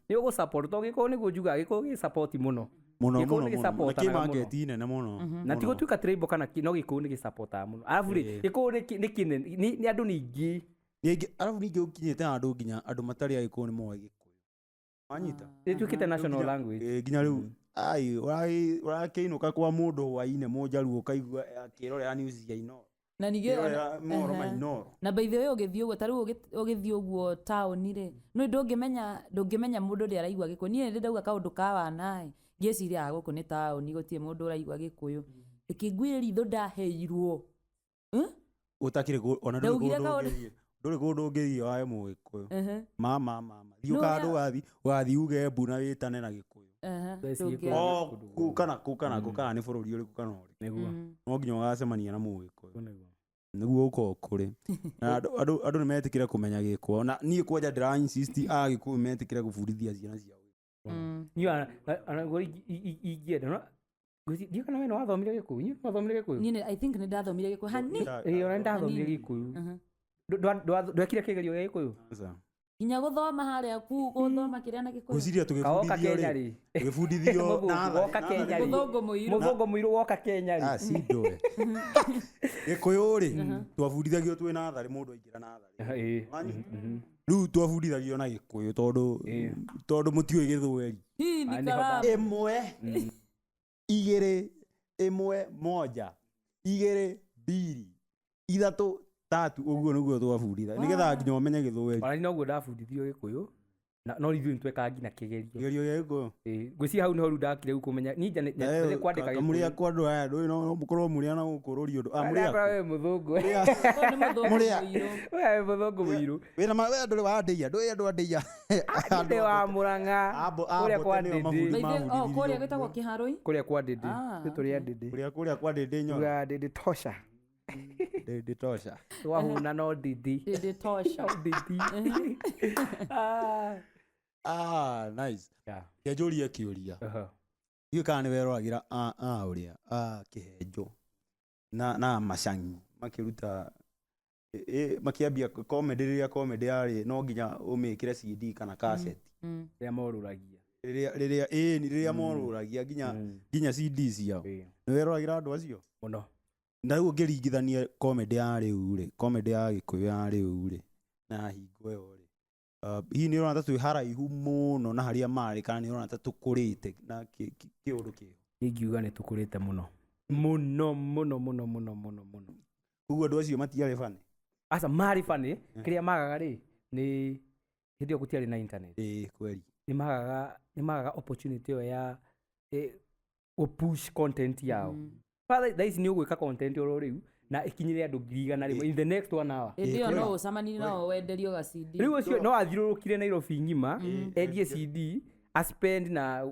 nĩ ũgũ-support to Gĩkũyũ nĩguo njugaga Gĩkũyũ gĩ-support mũno na ti gũtuĩka tribal kana no Gĩkũyũ nĩ gĩ-supportaga mũno arabu rĩ Gĩkũyũ nĩ andũ ningĩ arabu ningĩ ũkinyĩte handũ nginya andũ matarĩ a Gĩkũyũ nĩ moĩ Gĩkũyũ wanyita ĩtuĩkĩte national language nginya rĩu ũrakĩinũka kwa mũndũ hwainĩ mũnjaruo ũkaigua akĩrorera news ya Inooro na ningĩ na by the way ũgĩthiĩ ũguo ta rĩu ũgĩthiĩ ũguo taũni rĩ no ndũngĩmenya mũndũ ũrĩa araigua Gĩkũyũ niĩ ndĩrauga kaũndũ ka wana ngĩciria gũkũ nĩ taũni gũtirĩ mũndũ ũraigua Gĩkũyũ ĩkĩnguire ritho ndaheirwo ũtakĩrĩ ona ndũrĩ kũndũ ũngĩthiĩ wae Mũgĩkũyũ mama thiĩ ũkandũ ũgathiĩ uge mbu na wĩtane na Gĩkũyũ kana nĩ bũrũri ũrĩkũ kana ũrĩkũ no nginya ũgacemania na Mũgĩkũyũ nĩguo ũkorwo kũrĩ na andũ nĩ metĩkĩre kũmenya Gĩkwao na niĩ kwanja ndĩra insist Agĩkũyũ metĩkĩre gũbundithia ciana ciao ingĩenda ndiũ kana we nĩ wathomire Gĩkũyũ wathomire Gĩkũyũ I think nĩ ndathomire Gĩkũyũ ona nĩ ndathomire Gĩkũyũ ndwekire kĩgerio gĩa Gĩkũyũ nginya gũthoma harĩa gũthoma kĩrĩa na Gĩkũyũ gwĩciria tũgĩbundithio mũthũngũ mũirũ woka Kenya rĩ cindwe Gĩkũyũ rĩ twabundithagio twĩ natharĩ mũndũ aingĩra natharĩ rĩu twabundithagio na Gĩkũyũ tondũ mũtiũĩ Gĩthweri ĩmwe igĩrĩ ĩmwe moja igĩrĩ mbiri ithatũ tatu ũguo nĩguo twabunditha nĩgetha nginya ũmenye Gĩthweri ona noguo ndabundithio Gĩkũyũ no ithuĩ nĩtwekaga nginya kĩgerio gĩa Gĩkũyũ ngwĩciria hau nĩho rĩu ndakire kũmenya niĩ kwandĩka Gĩkũyũ mũrĩa kwa andũ aya ndũĩ no mũkorwo mũrĩa na gũkũrũria ũndũ we mũthũngũ we mũthũngũ mũirũ wĩna we ndũrĩ wa Ndĩia ndũĩ andũ a Ndĩia ndĩ wa Mũrang'a kũrĩa kwa Ndĩndĩ kũrĩa gwĩtagwo Kĩharũ kũrĩa kwa Ndĩndĩ tũrĩa Ndĩndĩ kũrĩa kwa Ndĩndĩ nyora Ndĩndĩ tosha Ndĩndĩ tosha wahuna no Ndĩndĩ tosha Ndĩndĩ nice kĩanjũria kĩũria ndiũĩ kana nĩ weroragĩra ũrĩa Kĩhenjo na Macang'i makĩruta makĩambia comedy rĩrĩa comedy yarĩ no nginya ũmĩkĩre CD kana cassette rĩrĩa morũragia rĩrĩa morũragia nginya CD ciao nĩ weroragĩra andũ acio mũno na rĩu ũngĩringithania comedy ya rĩu rĩ comedy ya Gĩkũyũ ya rĩu rĩ na hingo ĩyo rĩ hihi nĩ ũrona ta twĩ haraihu mũno na harĩa marĩ kana nĩ ũrona ta tũkũrĩte na kĩũndũ kĩho ingiuga nĩ tũkũrĩte mũno koguo andũ acio matiarĩ bane aca marĩ bane kĩrĩa magaga rĩ nĩ hĩndĩ ĩyo gũtiarĩ na internet kweri nĩ magaga opportunity ĩyo ya gũ-push content yao thaa ici nĩ ũgwĩka content oro rĩu na ikinyire andu 100 in the next 1 hour ndio no ucamani no wenderio ga CD riu ucio no athirurukire Nairobi ngima endie CD aspend na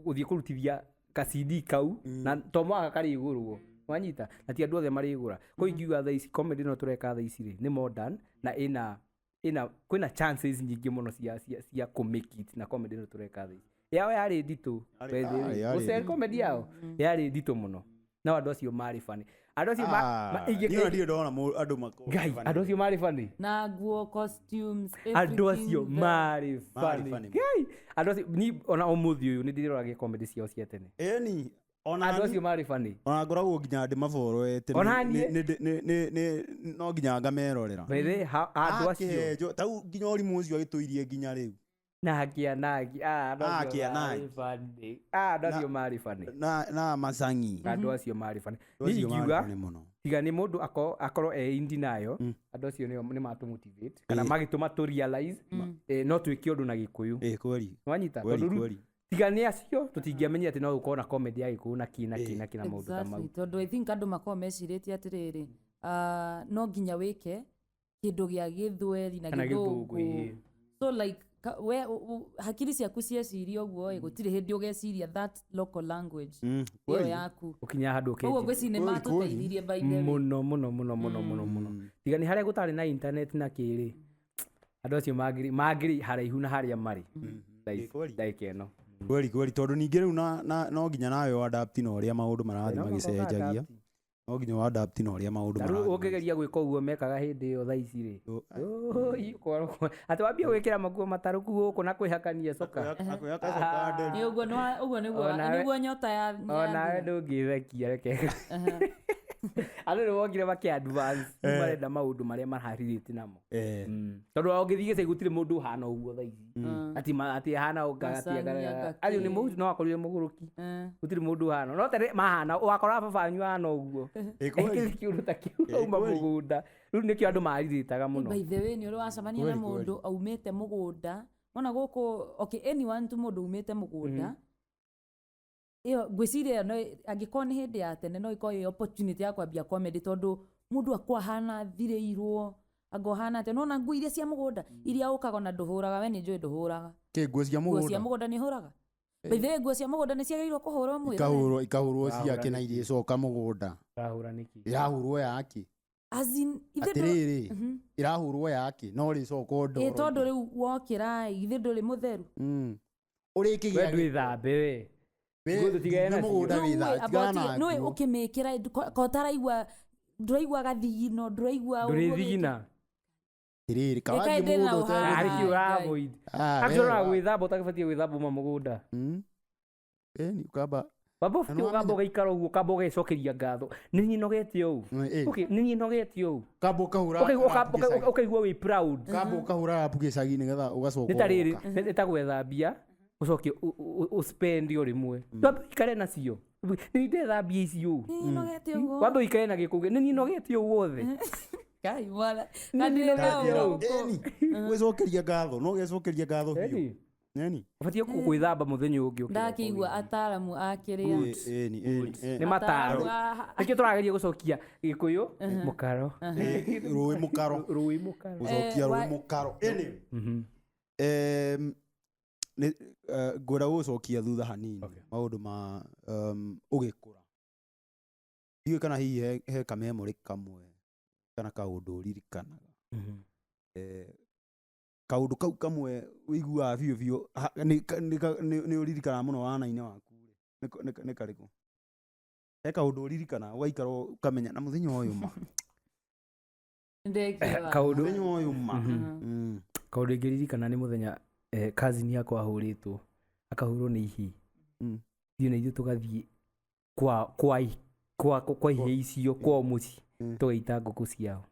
uthie kurutithia ka CD kau na tomwaga kari igurwo wanyita na ti andu othe mari igura ko ingiuga tha ici comedy no tureka tha ici ri ni modern na ina kwina chances nyingi muno cia ku make it na comedy no tureka tha ici yao yari ndito gusel comedy yao yari ndito muno na andu acio mari funny andu acio ndio ndona andu mako andu acio mari funny na nguo costumes andu acio mari funny andu acio ni ona umuthi uyu ni ndirorage comedy ciao cia tene eni ona andu acio mari funny ona ngoragwo nginya ndi maboroete ni no nginya ngamerorera bethe andu acio tau nginya urimu ucio agituirie nginya riu nagi andu acio mari funny na masangi andu acio mari funny ni ingiuga tiga ni mundu akorwo indi nayo andu acio ni matu motivate kana magituma to realize no twike undu na gikuyu kweli wanyita tondu tiga ni acio tutingiamenya ati no ukorwo na comedy ya gikuyu na kina maundu ta mau tondu I think andu makorwo meciritie atiriri no nginya wike kindu gia githweri na githungu so like we hakiri ciaku cieciria uguo gutire hindi ugeciria that local language iyo yaku ukinya handu ukenya uguo gweci ni matuteithirie by the way muno tiga ni haria gutari na internet na kiri andu acio magiri haraihu na haria mari like eno kweli tondu ningi riu no nginya nawe adapt no uria maundu marathi magicenjagia no nginya adapt no uria maundu marathi ungegeria gwika uguo mekaga hindi iyo thaa ici ri ati wambia gwikira maguo mataruku guku na kwihakania coka ni uguo niguo nyota ya ona ndungithekia reke andu ni wongire maki advance marenda maundu maria maharirite namo tondu ongithie gicai gutire mundu hana uguo thaa ici ati hana ungagatia ari ni mundu no akorire muguruki gutire mundu hana no tere mahana wakora babanyu hana uguo kiundu ta kiu uma mugunda riu nikio andu mariritaga muno by the way ni uri wacamania na mundu aumite mugunda ona guku okay anyone tu mundu umite mugunda iyo gwiciria no angikorwo ni hindi ya tene no ikorwo opportunity ya kwambia comedy tondu mundu akwa hana thireirwo ago hana te nona ngui iria cia mugunda iria ukaga na nduhuraga we ni njui nduhuraga ke nguo cia mugunda ni huraga bethe nguo cia mugunda ni ciagirwo kuhurwo mwiri ikahurwo ciake na iria icoka mugunda irahura niki irahurwo yaki azin ithe irahurwo yaki no ri coka ndo tondu riu wokira ithe nduri mutheru uri kigia ndwi thambe we tigena mugunda witha tigana no ukimikira ko taraigwa nduraigwa gathigino nduraigwa thigina tiriri kawangi mugundo ari kiura void akirora gwithamba utakibatie gwithamba mugunda ni ukamba babo fitio gabo gaikara uguo kabo gecokeria ngatho nini nogete u okay nini nogete u kabo kahura okay we proud kabo kahura apu gicagi nigetha ugacoka nitariri nitagwethambia ucoke uspend yo rimwe babo ikare nacio ni ndethambia icio nogete uguo babo ikare na gikuge nini nogete u wothe kai wala nini nogete u gwicokeria ngatho no gecokeria ngatho hiyo neni ubatie gwithamba muthenya ungi ndakigwa ataramu akiria ni mataro nikio turageria gucokia gikuyu mukaro rui mukaro gucokia rui mukaro ni ngwenda gucokia thutha hanini maundu ma ugikura ndiwe kana hihi he kamemori kamwe kana kaundu uririkanaga kaundu kau kamwe wiguaga biũ nĩ ũririkana mũno wana-inĩ waku nĩ karĩkũ he kaundu uririkana ugaikara ukamenya na muthenya uyu ma muthenya uyu ma kaundu ingĩririkana nĩ muthenya cousin yakwa ahũrĩtwo akahũrwo nĩ ihi thiĩ na ithuĩ tũgathiĩ kwa ihĩ icio kwa mũciĩ tũgaita ngũkũ ciao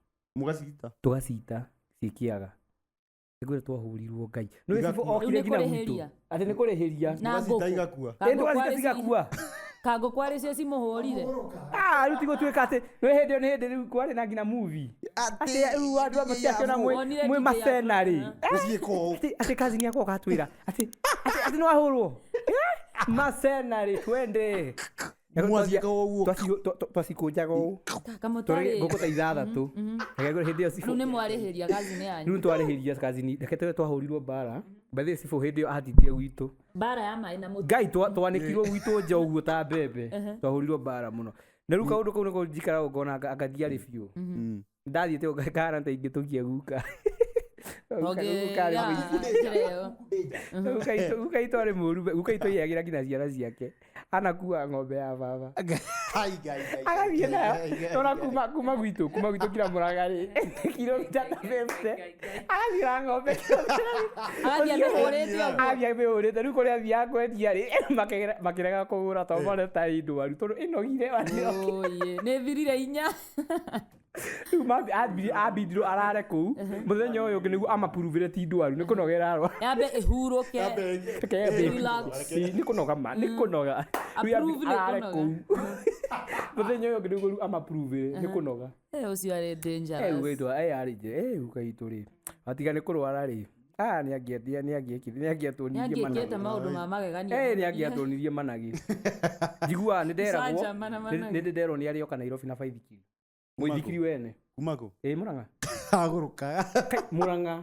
tũgacita ciĩkĩaga ngwĩra twahũrirwo Ngai no ĩcibu okire nginya gwitũ atĩ nĩ kũrĩhĩria na ngũkũ igakua cigakua kango kwari cio cimuhurire rĩu tigũtuĩka atĩ nĩ hĩndĩ rĩu kwarĩ na nginya movie atĩ rĩu andũ amaciakĩona mwĩ macenarĩ atĩ cousin yakwa gatwĩra atĩ nĩ wahũrwo macenarĩ twende Mwathiĩka ũguo. Twacikũnjaga ũũ. Ngũkũ ta ithathatũ. Hĩndĩ ĩyo Rĩu nĩ mwarĩhĩria gazi-inĩ yanyu. Rĩu twarĩhĩria gazi-inĩ. Reke twĩre twahũrirwo mbara. Mbathĩ cibũ hĩndĩ ĩyo atindire gwitũ. Mbara ya maĩ na mũtu. Ngai twanĩkirwo gwitũ nja ũguo ta mbembe. Twahũrirwo mbara mũno. Na rĩu kaũndũ kau nĩko njikaraga ngona angathiarĩ biũ. Ndathiĩte ngakara ta ingĩtũkia guka. Gukaitũ arĩ mũru. Gukaitũ yagĩra nginya ciana ciake. Anakua ng'ombe ya baba. Agathiĩ nayo. Tona kuma gwitũ kira Mũrang'a-rĩ. Kilomita ta 50. Agathiĩ na ng'ombe. Agathiĩ amĩhũrĩte. Rĩu kũrĩa athiaga kwendia-rĩ, makĩrega kũgũra tondũ mone ta ĩ ndwaru. Tondũ ĩnogire nĩ thirire hinya. Rĩu ambindirwo arare kũu. Mũthenya ũyũ ũngĩ nĩguo amapruvire ti ndwaru. Nĩ kũnogera arwara. Yambe ĩhurũke. Nĩ kũnoga ma. Nĩ kũnoga. Arare kũu. Mũthenya ũyũ ũngĩ nĩguo amapruvire. Nĩ kũnoga. Ũcio arĩ dangerous. Gukaitũ-rĩ. Atiga nĩ kũrwara-rĩ. Nĩangĩatuonirie managi. Nĩangĩkĩte maũndũ ma magegania. Nĩangĩatuonirie managi. Njiguaga nĩnderwo nĩ arĩoka Nairobi na baithikiri. Mũithikiri wene. Kuma kũ? Mũrang'a. Agũrũka. Mũrang'a.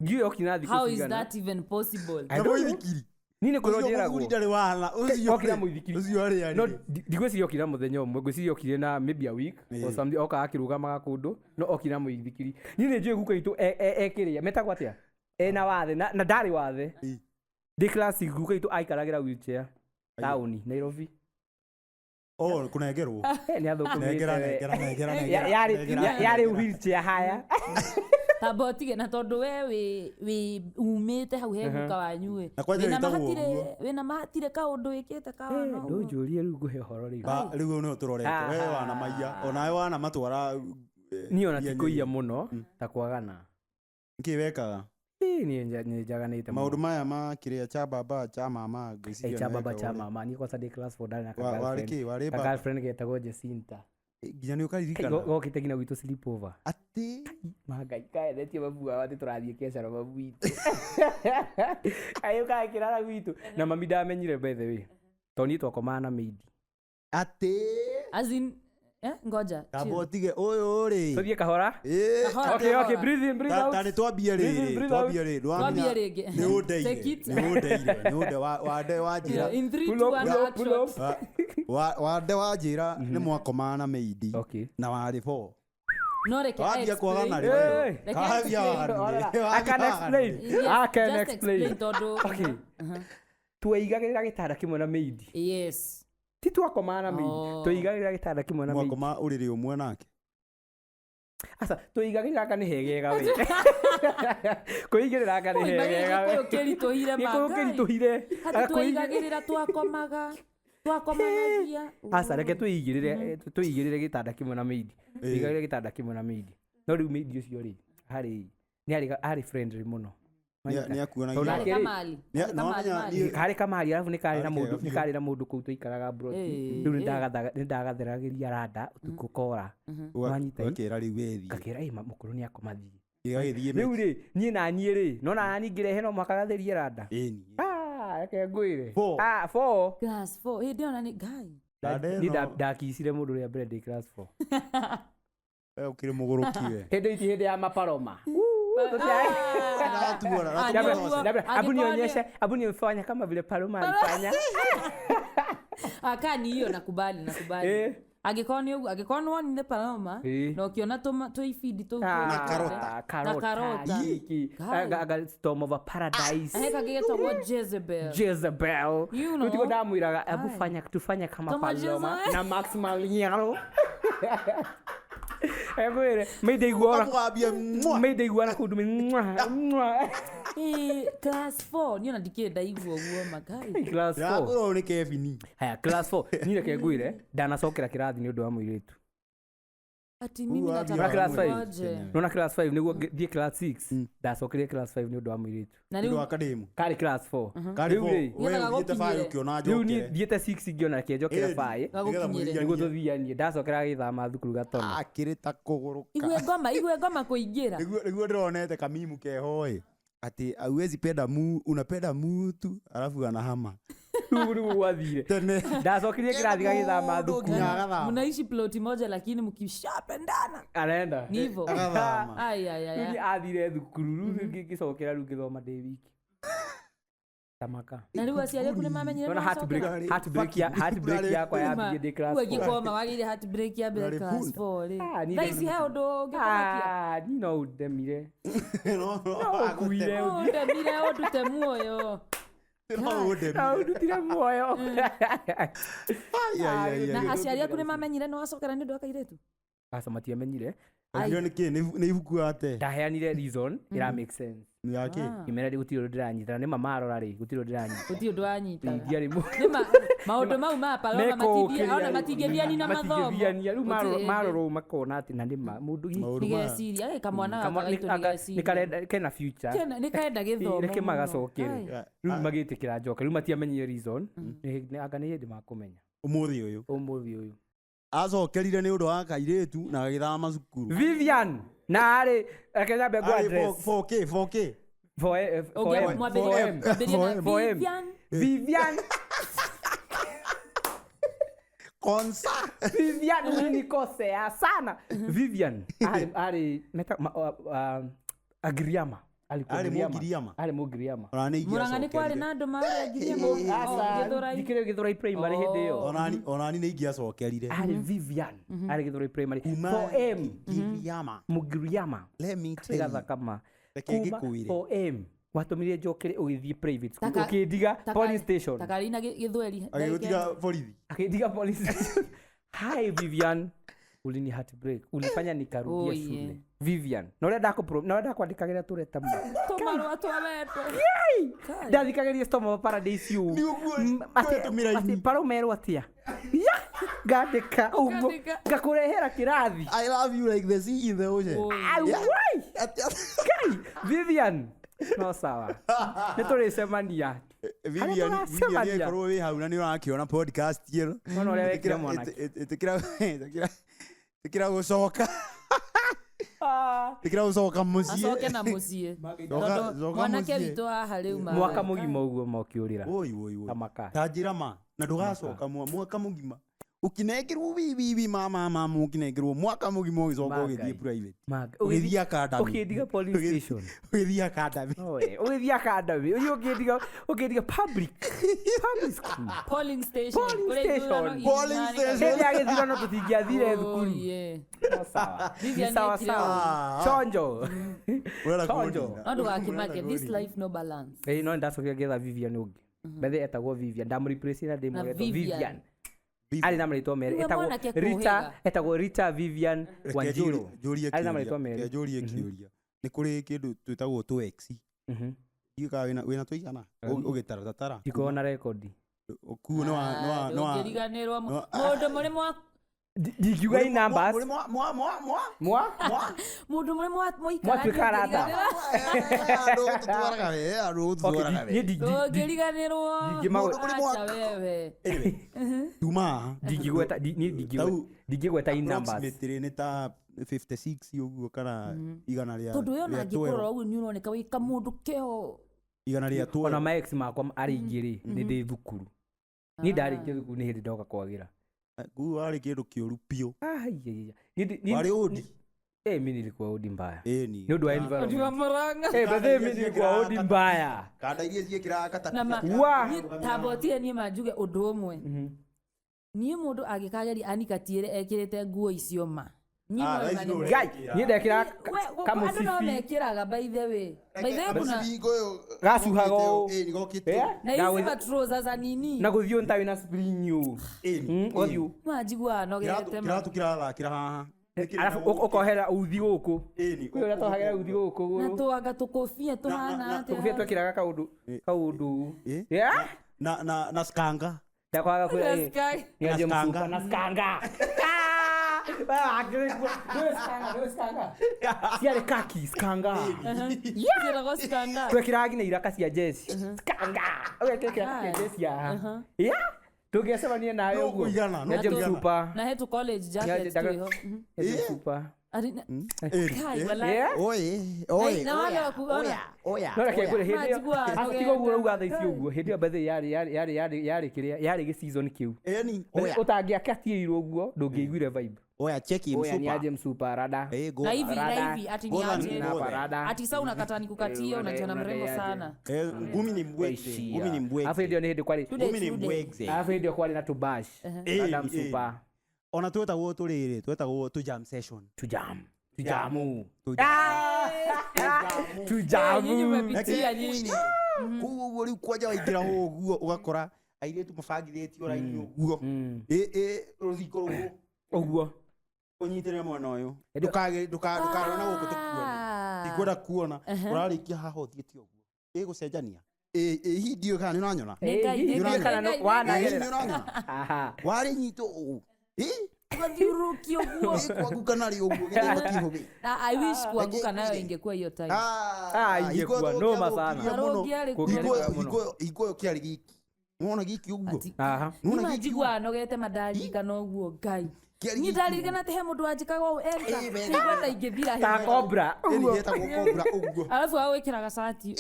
Ndiũĩ okina thikũ cigana. How is that even possible? Mũithikiri. Niĩ nĩ kwĩrwo njĩragwo. Ũcio ndarĩ wahana. Okira mũithikiri. Ũcio arĩ. No ndigwĩciria okira mũthenya ũmwe. Ngwĩciria okire na maybe a week. Or something. Oka akĩrũgamaga kũndũ. No okira mũithikiri. Niĩ nĩ njũĩ gukaitũ ekĩrĩa. Metagwo atĩa? Ena wathe. Na ndarĩ wathe. Ndĩ class gukaitũ aikaragĩra wheelchair. Taũni Nairobi. Kũnengerwo. Nĩ athũkũmĩte. Nengera. Yarĩ wheelchair haya. Tamba ũtige na tondũ we umĩte hau he guka wanyu-ĩ. Wĩna mahatire kaũndũ wĩkĩte kawana ũguo. Ndũnjũrie rĩu ngũhe ũhoro rĩu. Rĩu nĩyo tũrorete. We wana maiya. Onawe wana matwara. Niĩ ona ti kũiya mũno ta kwagana. Nĩkĩ wekaga? Niĩ njaganĩte maũndũ maya ma kĩrĩa cha baba cha mama ngwĩciria cha baba cha mama niĩ kwanza ndĩ class 4 ndari na warĩ girlfriend getagwo Jacinta nginya nĩ ũkaririkana gokĩte nginya gwitũ sleepover atĩ Ngai kaethetie babu wao atĩ tũrathiĩ Kesaro babu witũ ayũka akĩrara gwitũ na mami ndamenyire by the way tondũ niĩ twakomaga na maid atĩ as in ngoja tabotige ũyũ rĩ tũthiĩ kahora okay breathe in breathe out tani twambie rĩngĩ nĩ ũndeire wande wanjĩra in 3 2 1 wande wanjĩra nĩ mwakomaga na maid na warĩ 4 no reke waambia kwagana rĩ I can explain okay tuigagĩrĩra gĩtanda kĩmwe na maid yes ti twakomaga na maid tuigagĩrĩra gĩtanda kĩmwe na maid mwakoma ũrĩrĩ ũmwe nake asa tuigagĩrĩra aka nĩ hegega we kuigĩrĩra aka nĩ hegega we ũkĩritũhire ũkĩritũhire tuigagĩrĩra twakomanagia asa reke tuigĩrĩre gĩtanda kĩmwe na maid tuigagĩrĩre gĩtanda kĩmwe na maid no rĩu maid ũcio rĩ arĩ friendly mũno nĩ akuonagia harĩ kamari arabu nĩ karĩ na mũndũ kũu tũikaraga bro rĩu nĩ ndagatheragĩria randa ũtukũ kora ũgakĩra rĩu wethi ngakĩra mũkũrũ nĩ akomathiĩ rĩu rĩ niĩ na niĩ rĩ no na nani ngĩrehe no mwaka gatherie randa reke ngwĩre 4 class 4 hĩndĩ ona nĩ ngai niĩ ndakicire mũndũ ũrĩa mbere ndĩ class 4 ũkĩrĩ mũgũrũki we hĩndĩ ya maparoma Abu nionyeshe kama vile Paloma alifanya. Akani hiyo nakubali. Angĩkorwo nĩ wonire Paloma na ũkĩona tũibindi tũu na karota Storm of Paradise gĩgetagwo Jezebel nĩtiko ndamwĩraga Abu tufanya kama Paloma na Max Maliano Egwere meide kũndũ class 4 niĩ ona ndikĩrĩ ndaigua ũguo magai class 4 ũrũ nĩ Kevin haya class 4 niĩ reke ngwĩre ndanacokera kĩrathi nĩ ũndũ wa mũirĩtu ati mimi nataka class 5 nona class 5 nĩguo thiĩ class 6 ndacokerie class 5 nĩ ũndũ wa mũirĩtu na rĩu akademu karĩ class 4 rĩu thiĩte 5 ũkĩona njokere rĩu thiĩte 6 ngĩona kĩnjokera 5 nĩguo tũthianie ndacokera gĩthama thukuru gatona akĩrĩ ta kũgũrũka igue ngoma kũingĩra nĩguo ndĩronete kamimu keho ĩ ati hauwezi penda unapenda mtu alafu anahama Ruru wathire. Tene. Ndacokirie kirathi gagithama thukuru. Mnaishi ploti moja lakini mkishapendana. Arenda. Ni hivyo. Ai. Ruru athire thukuru. Ruru ngicokera ruru ngithoma ndĩ wiki. Tamaka. Na rĩu aciari aku nĩmamenyire Ona heartbreak yakwa yambie ndĩ class 4. Wewe gĩkoma wagire heartbreak ya mbere class 4 rĩ. Thaici he ũndũ ũngĩkũmakia. Ni no ndemire. No kuire Ndemire ũndute muoyo. No ndutire muoyo. Na aciari aku nĩmamenyire nĩ wacokera nĩ ũndũ wa kairĩtu. Asa matiamenyire. Ayo nĩ ibuku ate. Ndaheanire reason ira make sense. Yake. Kimera gutiro ndiranyita nĩ mama arora ri gutiro ndiranyita. Gutiro ndwanyita. Ndiari mu. Maũndũ mau ma paroma matithia ona matingĩthiani na mathomo. Rĩu marorwo makona atĩ na nĩma mũndũ nĩgeciria kamwana gakaitũ nĩgeciria. Kena future. Nĩkaenda gĩthomo. Reke magacokere. Rĩu magĩtĩkĩra njoke. Rĩu matiamenyire reason. Anga nĩ hĩndĩ makũmenya. Ũmũthĩ ũyũ. Acokerire nĩ ũndũ wa kairĩtu na agĩthama cukuru. Vivian na arĩ Kenya Bengo address 4K Vivian Konsa Vivian ulinikosea sana. Vivian ari Agiriama ali Mugiriama Murang'a kwari na andũ Agiriama dikire Githurai primary hindi yo onani nĩ ingĩacokerire ari Vivian ari Githurai primary Mugiriama let me tell you kama ngĩkuire OM watumire njokere ugithie private school ukidiga police station takarina Githweri akidiga police station. Hi Vivian, ulini heartbreak, ulifanya nikarudia shule. Vivian, naenda kuandikagira tureta tomarwa twaletwo ndathikagiria Storm of Paradise yu ati paromero atia ngandika ugo ngakurehera kirathi. I love you like the sea in the ocean. Vivian no sawa nĩtũrĩcemania Vivian korwo wĩ hau na nĩ ũrakĩona podcast ĩno no ũrĩa wekire mwanake ĩtĩkĩra gũcoka ĩtĩkĩra gũcoka mũciĩ acoke na mũciĩ mwanake witũ haha rĩu mwaka mũgima ũguo mokĩũrĩra tamaka ta njĩra ma na ndũgacoka mwaka mũgima ukinengerwo bibi mama ukinengerwo mwaka mũgima ũgĩcoka ũgĩthiĩ private ũgĩthiĩ academy ũkĩdiga police station ũgĩthiĩ academy ũgĩthiĩ academy ũkĩdiga public school polling station hĩndĩ ya gĩthurano tũtingĩathire thukuru sawa chonjo no ndũgakĩmake this life no balance no ndacokire ngetha Vivian ũngĩ bethe etagwo Vivian ndamũreplace na ndĩmũgetwo Vivian ali na marĩtwa merĩ etagwo Rita Vivian Wanjiru ali na marĩtwa merĩ kĩanjũrie kĩũria nĩ kũrĩ kĩndũ twĩtagwo tũex ikaga wĩna tũigana ũgĩtaratara ndikona rekondi kuo ndũngĩriganĩrwo mũndũ mũrĩ ndikiuga numbers mũndũ mũrĩ mwatuĩka arata ndũngĩriganĩrwo aca wewe tuma ndingĩgweta numbers nĩ ta 56 ũguo kana igana rĩa tondũ ũyũ ona angĩkũrora ũguo nĩ ũroneka wĩ kamũndũ keo igana rĩa 12 ona maex makwa arĩ ingĩ-rĩ nĩ ndĩ thukuru niĩ ndarĩkia thukuru nĩ hĩndĩ ndoka kwagĩra Guu wale kĩndũ kĩũru piũ. Wale odi. Mimi nilikuwa odi mbaya. Ni. Ndio dwa environment. Odi wa Murang'a. Bethe mimi nilikuwa odi mbaya. Kanda iria ciĩkĩraga katapia. Tabotie niĩ manjuge ũndũ ũmwe. Niĩ mũndũ angĩkageria anikatiĩre ekĩrĩte nguo icio ma. Niĩ ndekĩra kamucibi. Andũ no mekĩraga by the way. By the way kuna gacuhaga na hizi patrols za nini? Na gũthiũ ntawe na spring you. Gũthiũ. Majigua nogete ma. Kiratu kĩrathakĩra haha. Arafu ũkohera uthi gũkũ. Ũrĩa tũhagĩra uthi gũkũ. Na tũaga tũkobia tũhana atĩa. Tũkobia twekĩraga kaũndũ. Na skanga. Ndakwaga kwĩ. Na skanga. Ciarĩ kaki skanga. Ciaragwo skanga. Twekĩraga nginya iraka cia jeshi. Skanga. Ũgekĩra jeshi haha. Tũngĩacemania nawe ũguo. Na he tu college jacket twĩho. Super. Kai wala. Oye. Na wale wakuona. Oya. No reke ngure hindi. Atigo guo uga tha icio guo. Hindi bethe yari kiria yari gi season kiu. Eni. Utangiaka tiirwo guo ndungĩiguire vibe. Oya cheki Oya ni aje msupa rada. Na hivi ati ni aje. Na parada. Ati sasa unakata nikukatia unajiona mrembo sana. Ngumi ni mbwege. Afa ndio ni hindi kwali. Ngumi ni mbwege. Afa ndio kwali na tubash. Rada msupa. Ona twetagwo tũrĩrĩ twetagwo tũ jam session tujamu Nyinyi mmepitia nyinyi. Kuguo rĩu kwanja waingĩra ũguo ũgakora airĩtu mabangithĩtio raini ũguo rũthingo rũguo ũguo ũnyitĩrĩre mwena ũyũ ndũkarona gũkũ tũkuona ndikwenda kuona ũrarĩkia haha ũthiĩte ũguo ĩgũcenjania hihi ndiũ kana nĩ ũranyona warĩ nyitwo ũũ Ukathiurukio guo. Kuanguka nari uguo githima kihobe. I wish kuanguka nayo ingekuwa hiyo time. Ingekuwa noma sana. Iko kiari giki. Unaona giki uguo. Unaona giki anogete madali kana uguo ngai. Ni dali kana te mundu anjikaga u Erika. Nigwenda ingithira hiyo. Ta cobra. Uguo yetagwo cobra uguo. Alafu awe wikira gacati.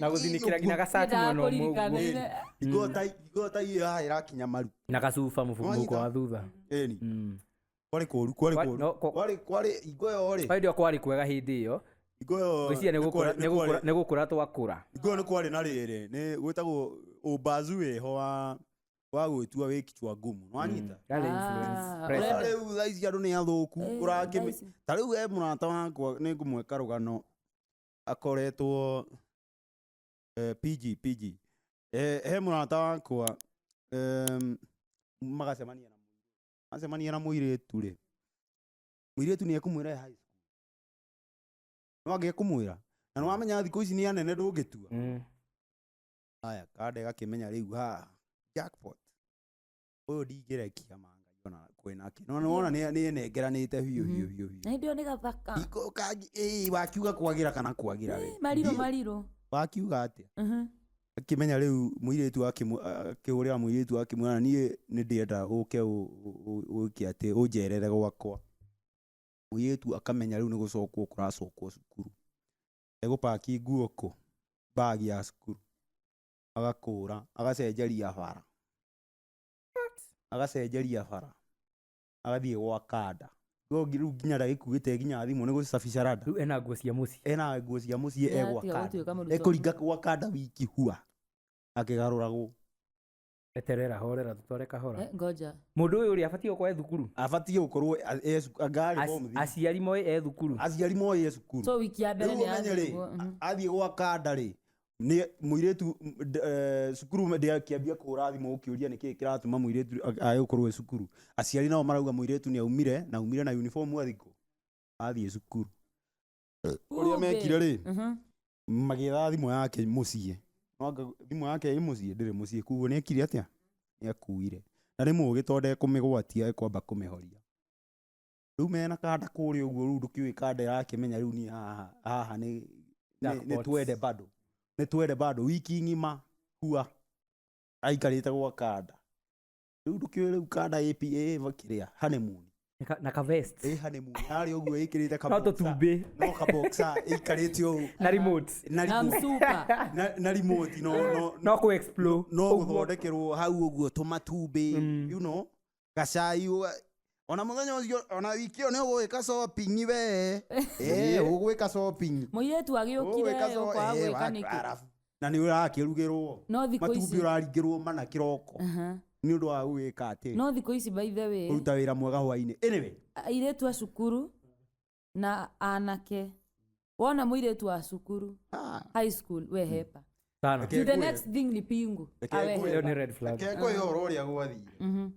Na guthinikira gina gacati mwana umwe. Igota iya irakinya maru. Na gacuba mufuko wa thutha. Eni. Kwari igoyo ori. Ndio kwari kwega hindi iyo. Igoyo. Gwĩciria nĩ gũkũra twakũra. Igoyo nĩ kwari na rĩrĩ nĩ gwĩtagwo ũmbazu weho wa gwĩtua wĩkichwa ngumu. Nĩwanyita? Rĩu thaa ici andũ nĩ athũku. Ta rĩu he mũrata wakwa nĩ ngũmwĩka rũgano akoretwo PG. He mũrata wakwa magacemania na mũirĩtu rĩ. Mũirĩtu nĩ ekũmwĩra high school. No angĩkũmwĩra. Na nĩ wamenya thikũ ici nĩ anene ndũngĩtua. Aya kande gakĩmenya rĩu ha jackpot. Ũyũ ndingĩrekia manga ona kwĩnake. No wona nĩ nengeranĩte hiũ. Na ndio nĩ gathaka. Wakiuga kwagĩra kana kwagĩra rĩ. Mariro. Wakiuga atĩa? Akĩmenya rĩu mũirĩtu akĩhũrĩra mũirĩtu akĩmwĩra niĩ nĩ ndĩenda ũke ũke atĩ ũnjerere gwakwa. Mũirĩtu akamenya rĩu nĩ gũcokwo kũracokwo cukuru. Egũpaki nguo kũ bagi ya cukuru. Agakũra agacenjeria bara. Agathiĩ gwa kanda. Rĩu nginya ndagĩkuĩte nginya thimũ nĩ gũcabisha rada. Rĩu ena nguo cia mũciĩ. Ena nguo cia mũciĩ egwa kanda. Ekũringa gwa kanda wiki hua. Akĩgarũragwo. Eterera horera tutware kahora. Ngoja. Mũndũ ũyũ ũrĩa abatie gũkorwo thukuru. Abatie gũkorwo ngari bomuthi. Aciari moe thukuru. Aciari moe thukuru. So wiki ya mbere nĩ athiĩ gwa kanda rĩ. Nĩ mũirĩtu cukuru ndĩakĩambia kũhũra thimũ ũkĩũria nĩkĩ kĩratũma mũirĩtu agĩkorwo cukuru. Aciari nao marauga mũirĩtu nĩ aumire na uniform athikũ. Athiĩ cukuru. Ũrĩa mekire rĩ. Magĩetha thimũ yake mũciĩ. Thimũ yake ĩ mũciĩ ndĩrĩ mũciĩ kuguo nĩ ekire atĩa? Nĩ akuire. Na rĩmwe ũgĩtonda kũmĩgwatia ekwamba kũmĩhoria. Rĩu mena kanda kũrĩa ũguo rĩu ndũkĩũĩ kanda yakĩmenya rĩu ni haha nĩ twende bado. Nĩ twende bado wiki ng'ima hua aikarĩte gwa kanda. Rĩu ndũkĩũĩ rĩu kanda APA kĩrĩa honeymoon. Na ka vest. Honeymoon. Harĩ ũguo ĩkĩrĩte ka boxer. No tũtumbĩ. No ka boxer ĩikarĩte ũũ. Na remote. Na remote no ku explore. No gũthondekerwo hau ũguo tũmatumbĩ. You know gacai ona mũthenya ũcio ona wiki ĩyo nĩ ũgwĩka shopping we. Ũgwĩka shopping. Mũirĩtu agĩũkire kwa gwĩka nĩkĩ. Na nĩ ũrakĩrugĩrwo. No thikũ ici. Matumbĩ ũraringĩrwo mana kĩroko. Nĩ ũndũ wa gwĩka atĩ. No thikũ ici by the way. Kũruta wĩra mwega hwainĩ. Anyway. Airĩtu a cukuru na anake. Wona mũirĩtu wa cukuru. High school we hepa. Sana. The next thing ni pingu. Awe ni red flag. Keko yoro ũrĩa gwathire.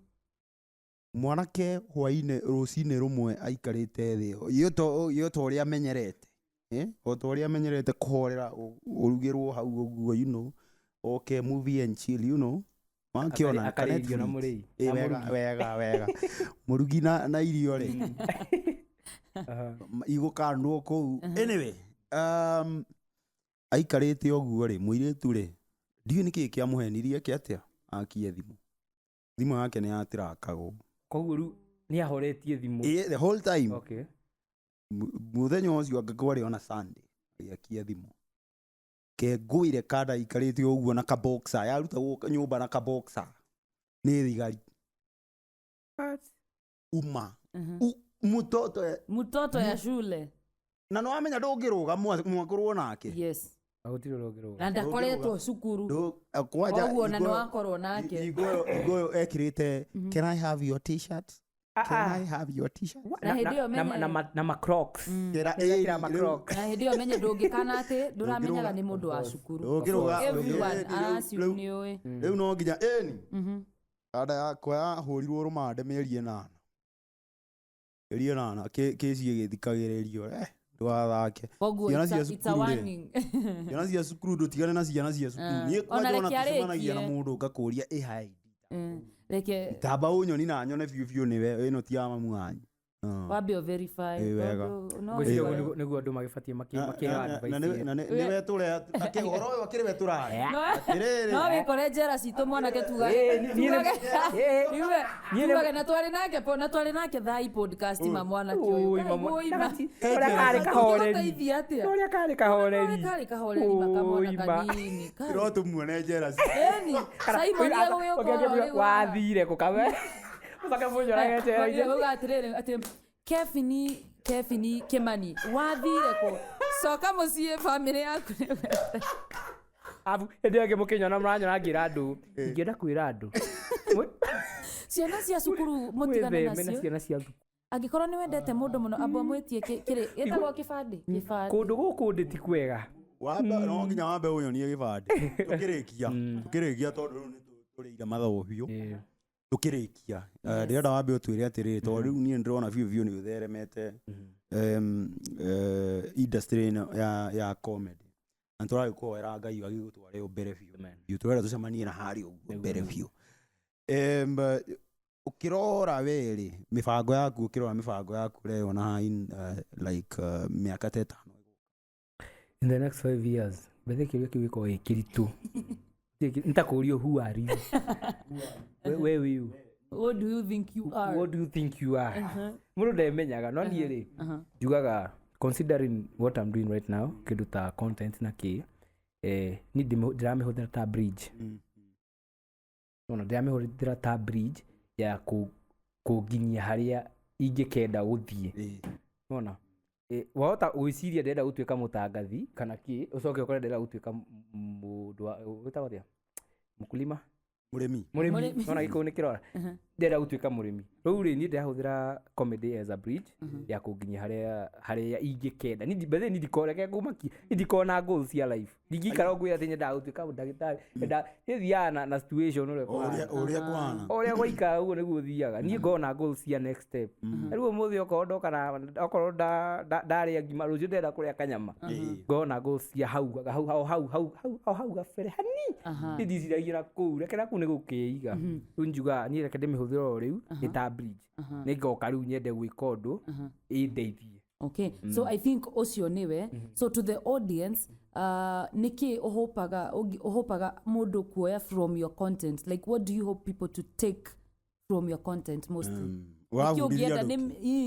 Mwanake hwainĩ rũcinĩ rũmwe aikarĩte thĩ. Yo to ũrĩa amenyerete. O to ũrĩa amenyerete kũhorera ũrugĩrwo hau ũguo you know. Okay movie and chill you know. Wakiona akarĩrio na mũrĩi. Wega. Mũrugi na irio rĩ. Igũkandwo kũu. Anyway, aikarĩte ũguo rĩ, mũirĩtu rĩ. Ndiũ nĩkĩ kĩamũhenirie kĩ atĩa? Akie thimũ. Thimũ yake nĩ yatirakagwo. Koguo rĩu nĩ ahoretie thimũ. The whole time. Okay. muthenya ucio ngakore ona Sunday yakia thimu ke nguire kada ikarite uguo na ka boxer yaruta nyumba na ka boxer ni thigari uma mutoto ya shule na no amenya ndungiruga mwakorwo nake yes agutiro rogiruga na ndakoretwo cukuru kwaja uguo na no akorwo nake igo ekirite can I have your t-shirt can I have your t-shirt na hidio menye na macrocs kera macrocs na hidio menye ndungikana ati nduramenyaga ni mundu wa cukuru everyone arasiunioe riu no nginya eni ada yakwa yahurirwo rumande mĩeri 8 kesi igithikagiririo ndwathake it's a warning ciana cia cukuru ndutigane na ciana cia cukuru niĩ kwanja ona tucemanagia na mũndũ ngakũria ĩhaĩ reke tamba ũnyoni na nyone biũ nĩwe ĩno ti ya mamu wanyu wambio verify niguo andũ magĩbatie makĩra advice na nĩwe tũre akĩhoro ũyũ akĩrĩ we tũrare no wĩkore njera citũ mwanake tugage na twarĩ nake thai podcast ma mwanake ũyũ ũrĩa karĩ kahoreri makamwana kanini no tũmuone njera Simon wathire kũkawe Kevin Kimani wathire ko coka muciĩ family yaku abu hĩndĩ ĩngĩ mũkĩnyona mũranyona ngĩra andũ ingĩenda kwĩra andũ ciana cia cukuru mũtigane nacio ciana cia thukuru angĩkorwo nĩ wendete mũndũ mũno amba mwĩtie kĩrĩ ĩtagwo kĩbandĩ kũndũ gũkũ ndĩ ti kwega wamba no nginya wambe ũnyonie gĩbandĩ tũkĩrĩkia tondũ rĩu nĩ tũrĩire mathabu biũ tukirikia ndirenda wambe utwire atiriri to riu nie ndirona biũ ni utheremete industry ya comedy na tũragĩkũhoera Ngai agĩgũtware mbere biũ turenda tucemanie na harĩ ũguo mbere biũ ukirora weri mibango yaku leo na like miaka 5 in the next 5 years bethe kirio kiwiko ikiritu nitakurio who are you where were you what do you think you are mundu ndemenyaga no nie ri njugaga considering what I'm doing right now kiduta content na ki ni ndiramihũthĩra ta bridge no ndiramihũthĩra ta bridge ya kũnginyia harĩa ingĩkenda gũthiĩ unaona wahota gwĩciria ndenda gũtuĩka mũtangathi kana kĩ ucoke ukore ndenda gũtuĩka mũndũ wĩtagwo atia mũkulima murimi ona gĩkũũ nĩ kĩrora ndenda gũtuĩka mũrĩmi rĩu rĩ niĩ ndĩrahũthĩra comedy as a bridge ya kũnginyia harĩa ingĩkenda ni ndikoreke ngũmaki ndikona goals cia life ndingĩikara ũguo atĩ nyendaga gũtuĩka ndagĩtarĩ ndĩthiaga na situation ũrĩa gwaikara ũguo nĩguo thiaga niĩ ngona goals cia next step rĩu ũmũthĩ okorwo ndarĩa ngima rũciũ ndĩrenda kũrĩa kanyama ngona goals cia hau gabere hani ndiciragia na kũu rekera kũu nĩ gũkĩiga rĩu njuga niĩ reke ndĩmĩhũthĩra o rĩu ĩta bridge nĩngoka rĩu nyende gwĩka ũndũ ĩndeithie. Okay, so I think ucio niwe so to the audience niki uhopaga mundu kuoya from your content, like what do you hope people to take from your content mostly?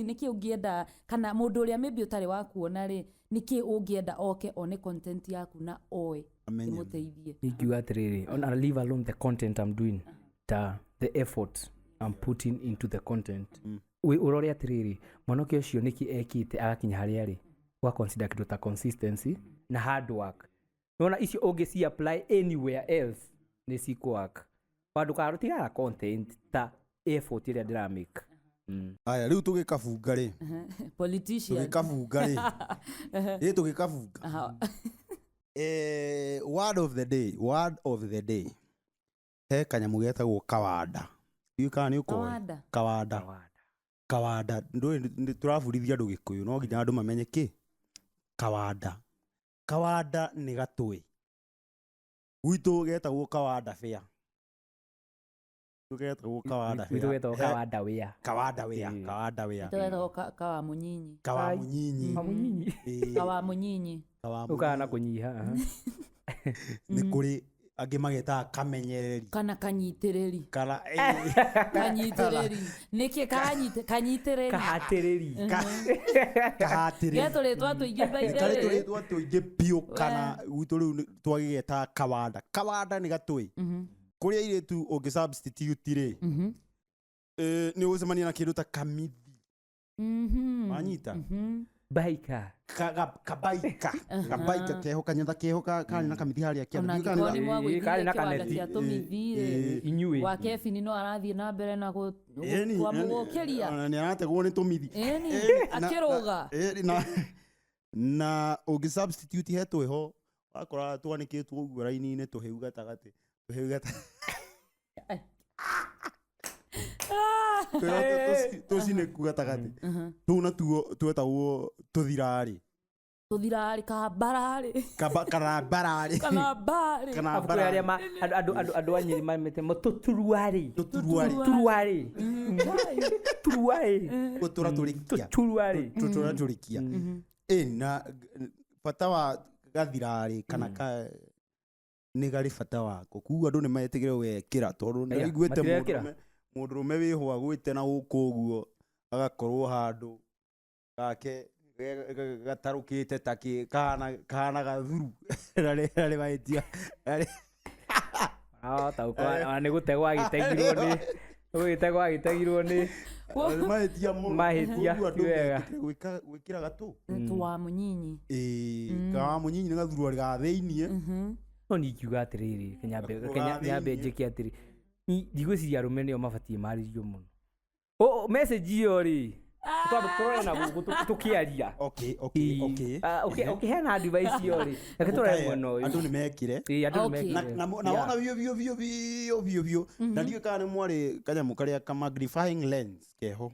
Niki ungienda kana mundu uria maybe utari wa kuona ri niki ungienda oke one content yaku na oe imuteithie niki atiriri on leave alone the content I'm doing the effort I'm putting into the content urore atiriri mwanake ucio niki ekite agakinya haria ri wa consider kitu ta consistency na hard work nona icio ungi apply anywhere else ni work bandu karutiga content ta effort iria ndira make aya riu tugikabunga ri politician tugikabunga ri tugikabunga word of the day he kanyamu getagwo kawada kana ni uko kawada ndu turabudithia andu gikuyu no nginya andu mamenye ki kawada ni gatwe gwitu getagwo kawada fair tugetagwo kawada fair tugetagwo kawada wea kawa munyinyi ukana kunyiha ni kuri angĩ magetaga kamenyereri kana kanyitirĩri kana kanyitirĩri nĩkĩ kanyitirĩri kahatĩrĩri getũrĩtwa tũingĩ baithĩ tũrĩtwa tũingĩ biũ kana gwitũ rĩu twagĩgetaga kawanda nĩ gatũĩ kũrĩa airĩtu ũngĩ substitute rĩ nĩ ũgũcemania na kĩndũ ta kamithi manyita baika kabaika keho kanyatha keho kari na kamithi harĩa kĩanda kari na kaneti inyuĩ wa Kevin no arathiĩ na mbere na kwamũgũkĩria nĩ arategwo nĩ tũmithi akĩrũga na ũngĩ substitute he twĩho wakora twanĩkĩtwo ũguo raini-inĩ tũhĩu gatagatĩ tũcinĩku gatagatĩ tũu natuo twetagwo tũthirarĩ kana mbararĩ andũ a Nyĩrĩ mamĩte tũturuarĩ tũratũrĩkia na bata wa gathirarĩ kana nĩ garĩ bata wako kuga andũ nĩ metigĩre wekĩra tondũ nĩ aiguĩte mũndũrũme wĩho agwĩte na gũkũ ũguo agakorwo handũ gake gatarũkĩte ta kahana gathuru rarĩ mahĩtia nĩ gũtegwo agĩtegirwo nĩ mahĩtia ti wega gwĩkĩra gatũ twa mũnyinyi kawa mũnyinyi nĩ gathuru ga thĩiniĩ no nĩingiuga atĩrĩrĩ nyambe njĩke atĩrĩ ndigwĩciria arũme nĩo mabatiĩ marĩrio mũno message ĩyo rĩ tũrore na gũkũ tũkĩaria ũkĩheana advice ĩyo rĩ reke tũrore mwena ũyũ andũ nĩ mekire na wona biũ na ndiũĩ kana nĩ mwarĩ kanyamũ karĩa ka magnifying lens keho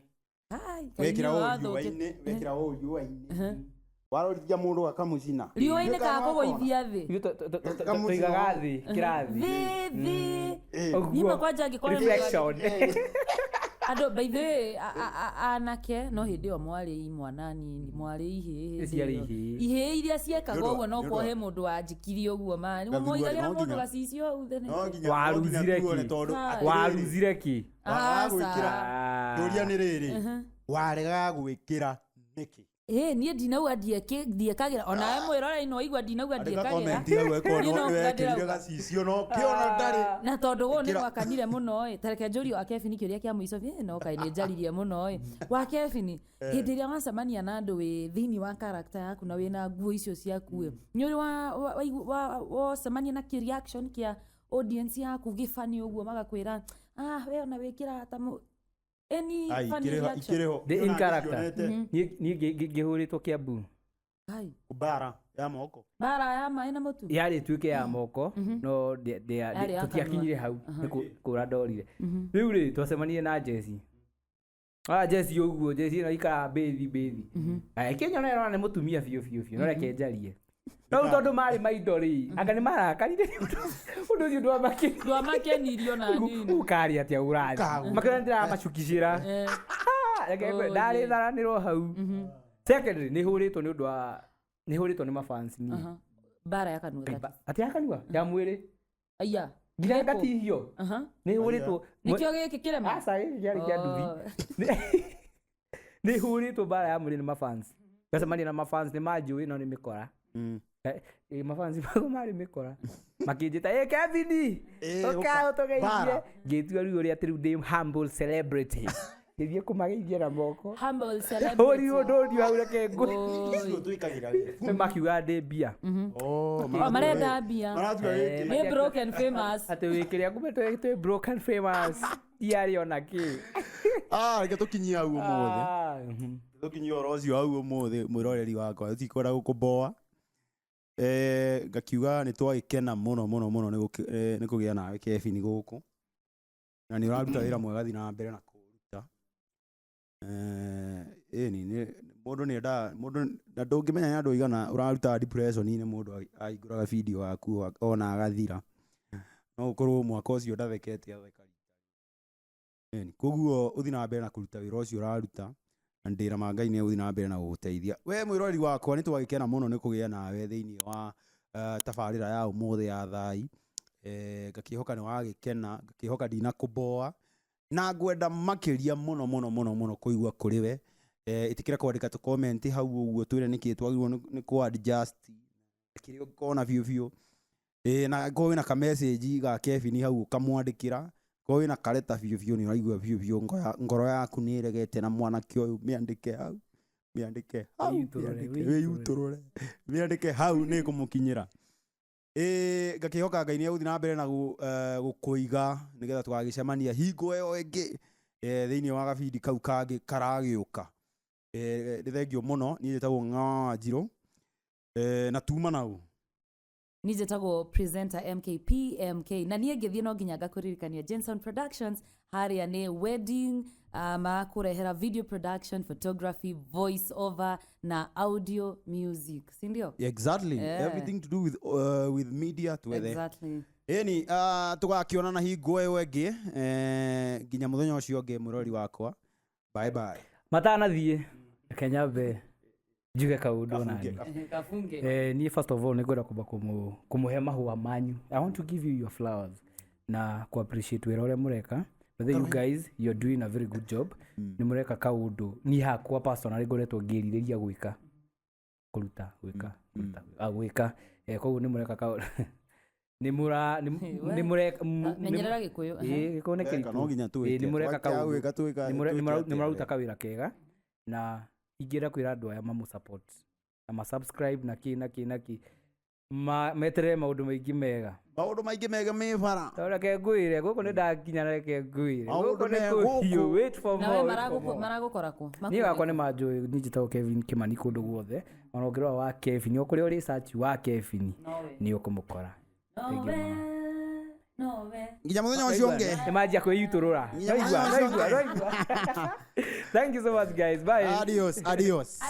wekĩra ũũ riũa-inĩ warorithia mũndũ akamũcina riũa-inĩ kana kũgũithia thĩ tũigaga thĩ kĩrathi nima kwanja angĩkorwo andũ baithĩ anake no hĩndĩ ĩyo mwarĩ mwana nini mwarĩ ihĩĩ iria ciekaga ũguo no kuohe mũndũ wanjikirie ũguo mũigagĩra mũndũ gacicio waruzire kĩ yũria nĩ rĩrĩ warega gwĩkĩra nĩkĩ niĩ ndinauga ndiekagĩra onawe mwĩrore-inĩ waigua ndinauga ndiekagĩra na tondũ gũũ nĩ gwakanire mũno tareke njũrie wa Kevin kĩũria kĩa mũico no kaĩ nĩ njaririe mũno wa Kevin hĩndĩ ĩrĩa wacemania na andũ wĩ thĩinĩ wa character yaku na wĩna nguo icio ciaku nĩ ũrĩ wacemania na reaction kĩa audience yaku gĩbani ũguo magakwĩra we ona wĩkĩra ta any funny reaction in character niĩ ngĩhũrĩtwo Kĩambu bara ya moko bara ya maĩ na mũtu yarĩ tuĩke ya moko no tũtiakinyire hau nĩ kũra ndorire rĩu rĩ twacemanirie na Jesse ũguo Jesse ĩno ikara bĩthi Kenya no ĩrona nĩ mũtumia biũ no reke njarie no tondũ marĩ maindo rĩ anga nĩ marakarire ũndũ ũcio ndwamakenirio na nini ũkaria atĩa ũrathi makĩra ndĩramacukicĩra ndarĩ tharanĩrwo hau secondary nĩ hũrĩtwo nĩ ũndũ wa nĩ hũrĩtwo nĩ mafans niĩ bara ya kanua atĩ ya kanua ya mwĩrĩ aya nginya ngatihio nĩ hũrĩtwo nĩkĩo gĩkĩ kĩrema aca gĩkĩ kĩa nduthi nĩ hũrĩtwo bara ya mwĩrĩ nĩ mafans ngacemania na mafans nĩ manjũĩ no nĩ mĩkora mafansi mago marĩ mĩkora makĩnjĩta Kevin ũka ũtũgeithie ngĩtua rĩu ũrĩa atĩ rĩu ndĩ humble celebrity ngĩthiĩ kũmageithia na moko ũri ũndũ ũdio hau reke makiuga ndĩ mbia marenda mbia nĩ broken famous atĩ wĩkĩrĩa kume twĩ broken famous iarĩ ona kĩ reke tũkinyie hau ũmũthĩ tũkinyie ũhoro ũcio hau ũmũthĩ mwĩroreri wakwa ũtikwenda gũkũmboa ngakiuga nĩ twagĩkena mũno nĩ kũgĩa nawe Kevin gũkũ na nĩ ũraruta wĩra mwega thiĩ na mbere na kũruta mũndũ nĩ endaga na ndũngĩmenya nĩ andũ aigana ũraruta depression-inĩ mũndũ ahingũraga video yaku ona agathira no ũkorwo mwaka ũcio ndathekete atheka koguo ũthiĩ na mbere na kũruta wĩra ũcio ũraruta na ndĩrama Ngai nĩ egũthiĩ na mbere na gũgũteithia we mwĩroreri wakwa nĩ twagĩkena mũno nĩ kũgĩa nawe thĩinĩ wa tabarĩra ya ũmũthĩ ya thai ngakihoka nĩ wagĩkena, ngakihoka ndinakũboa, na ngwenda makĩria mũno kũigua kũrĩ we. Itikira kwandĩka tu comment hau ũguo twĩre nĩkĩ twagĩrĩirwo nĩ ku adjust kĩrĩa ũkona biũ. Na ngorwo wĩna ka message ga Kevin hau ũkamwandĩkĩra, ngorwo wĩna kareta biũ nĩ ũraigua biũ ngoro yaku nĩ ĩregete na mwanake ũyũ mĩandĩke hau, wĩyutũrũre, mĩandĩke hau nĩ kũmũkinyĩra. Ngakĩhoka Ngai nĩ egũthiĩ na mbere na gũkũiga nĩgetha tũgagĩcemania hingo ĩyo ĩngĩ thĩinĩ wa gabindi kau kangĩ karagĩũka. Nĩ thengio mũno, niĩ njĩtagwo Wanjirũ na tuma nau. Niĩ njĩtagwo presenter MK na niĩ ngĩthiĩ no nginya ngakũririkania Jenson Productions harĩa nĩ wedding, makũrehera video production, photography, voice over na audio music, si ndio? Exactly, everything to do with media twethe. Exactly. Eni tũgakĩonana hingo ĩyo ĩngĩ nginya mũthenya ũcio ũngĩ mũrori wakwa. Bye bye. Matanathiĩ Kenyambe njuge kaũndũ nani. Niĩ first of all nĩ ngwenda kũmũhe mahũa manyu. I want to give you your flowers na ku appreciate wĩra ũrĩa mũreka. But you guys, you're doing a very good job. Nĩ mũreka kaũndũ niĩ hakwa personally ngoretwo ngĩrirĩria gwĩka. Kũruta gwĩka. Koguo nĩ mũreka kaũndũ. Menyerera Gĩkũyũ. Gĩkũyũ nĩ kĩritũ. No nginya twĩke. Nĩ mũreka kaũndũ. Nĩ mũraruta kawĩra kega na ingĩra kwĩra andũ aya mamũ support na subscribe na kĩ meterere maũndũ maingĩ mega. Maũndũ maingĩ mega me bara. Reke ngwĩre gũkũ nĩ ndakinya na reke ngwĩre. Gũkũ nĩ kũhiũ, wait for more. Nawe maragũkora kũ? Niĩ wakwa nĩ manjũĩ, niĩ njĩtagwo Kevin Kĩmani kũndũ guothe. Ona ũngĩrora wa Kevin, okũrĩa ũrĩ search wa Kevin nĩ ũkũmũkora. Nginya mũthenya ũcio ũngĩ. Nĩ manjia kwĩyutũrũra. Thank you so much guys. Bye. Adios.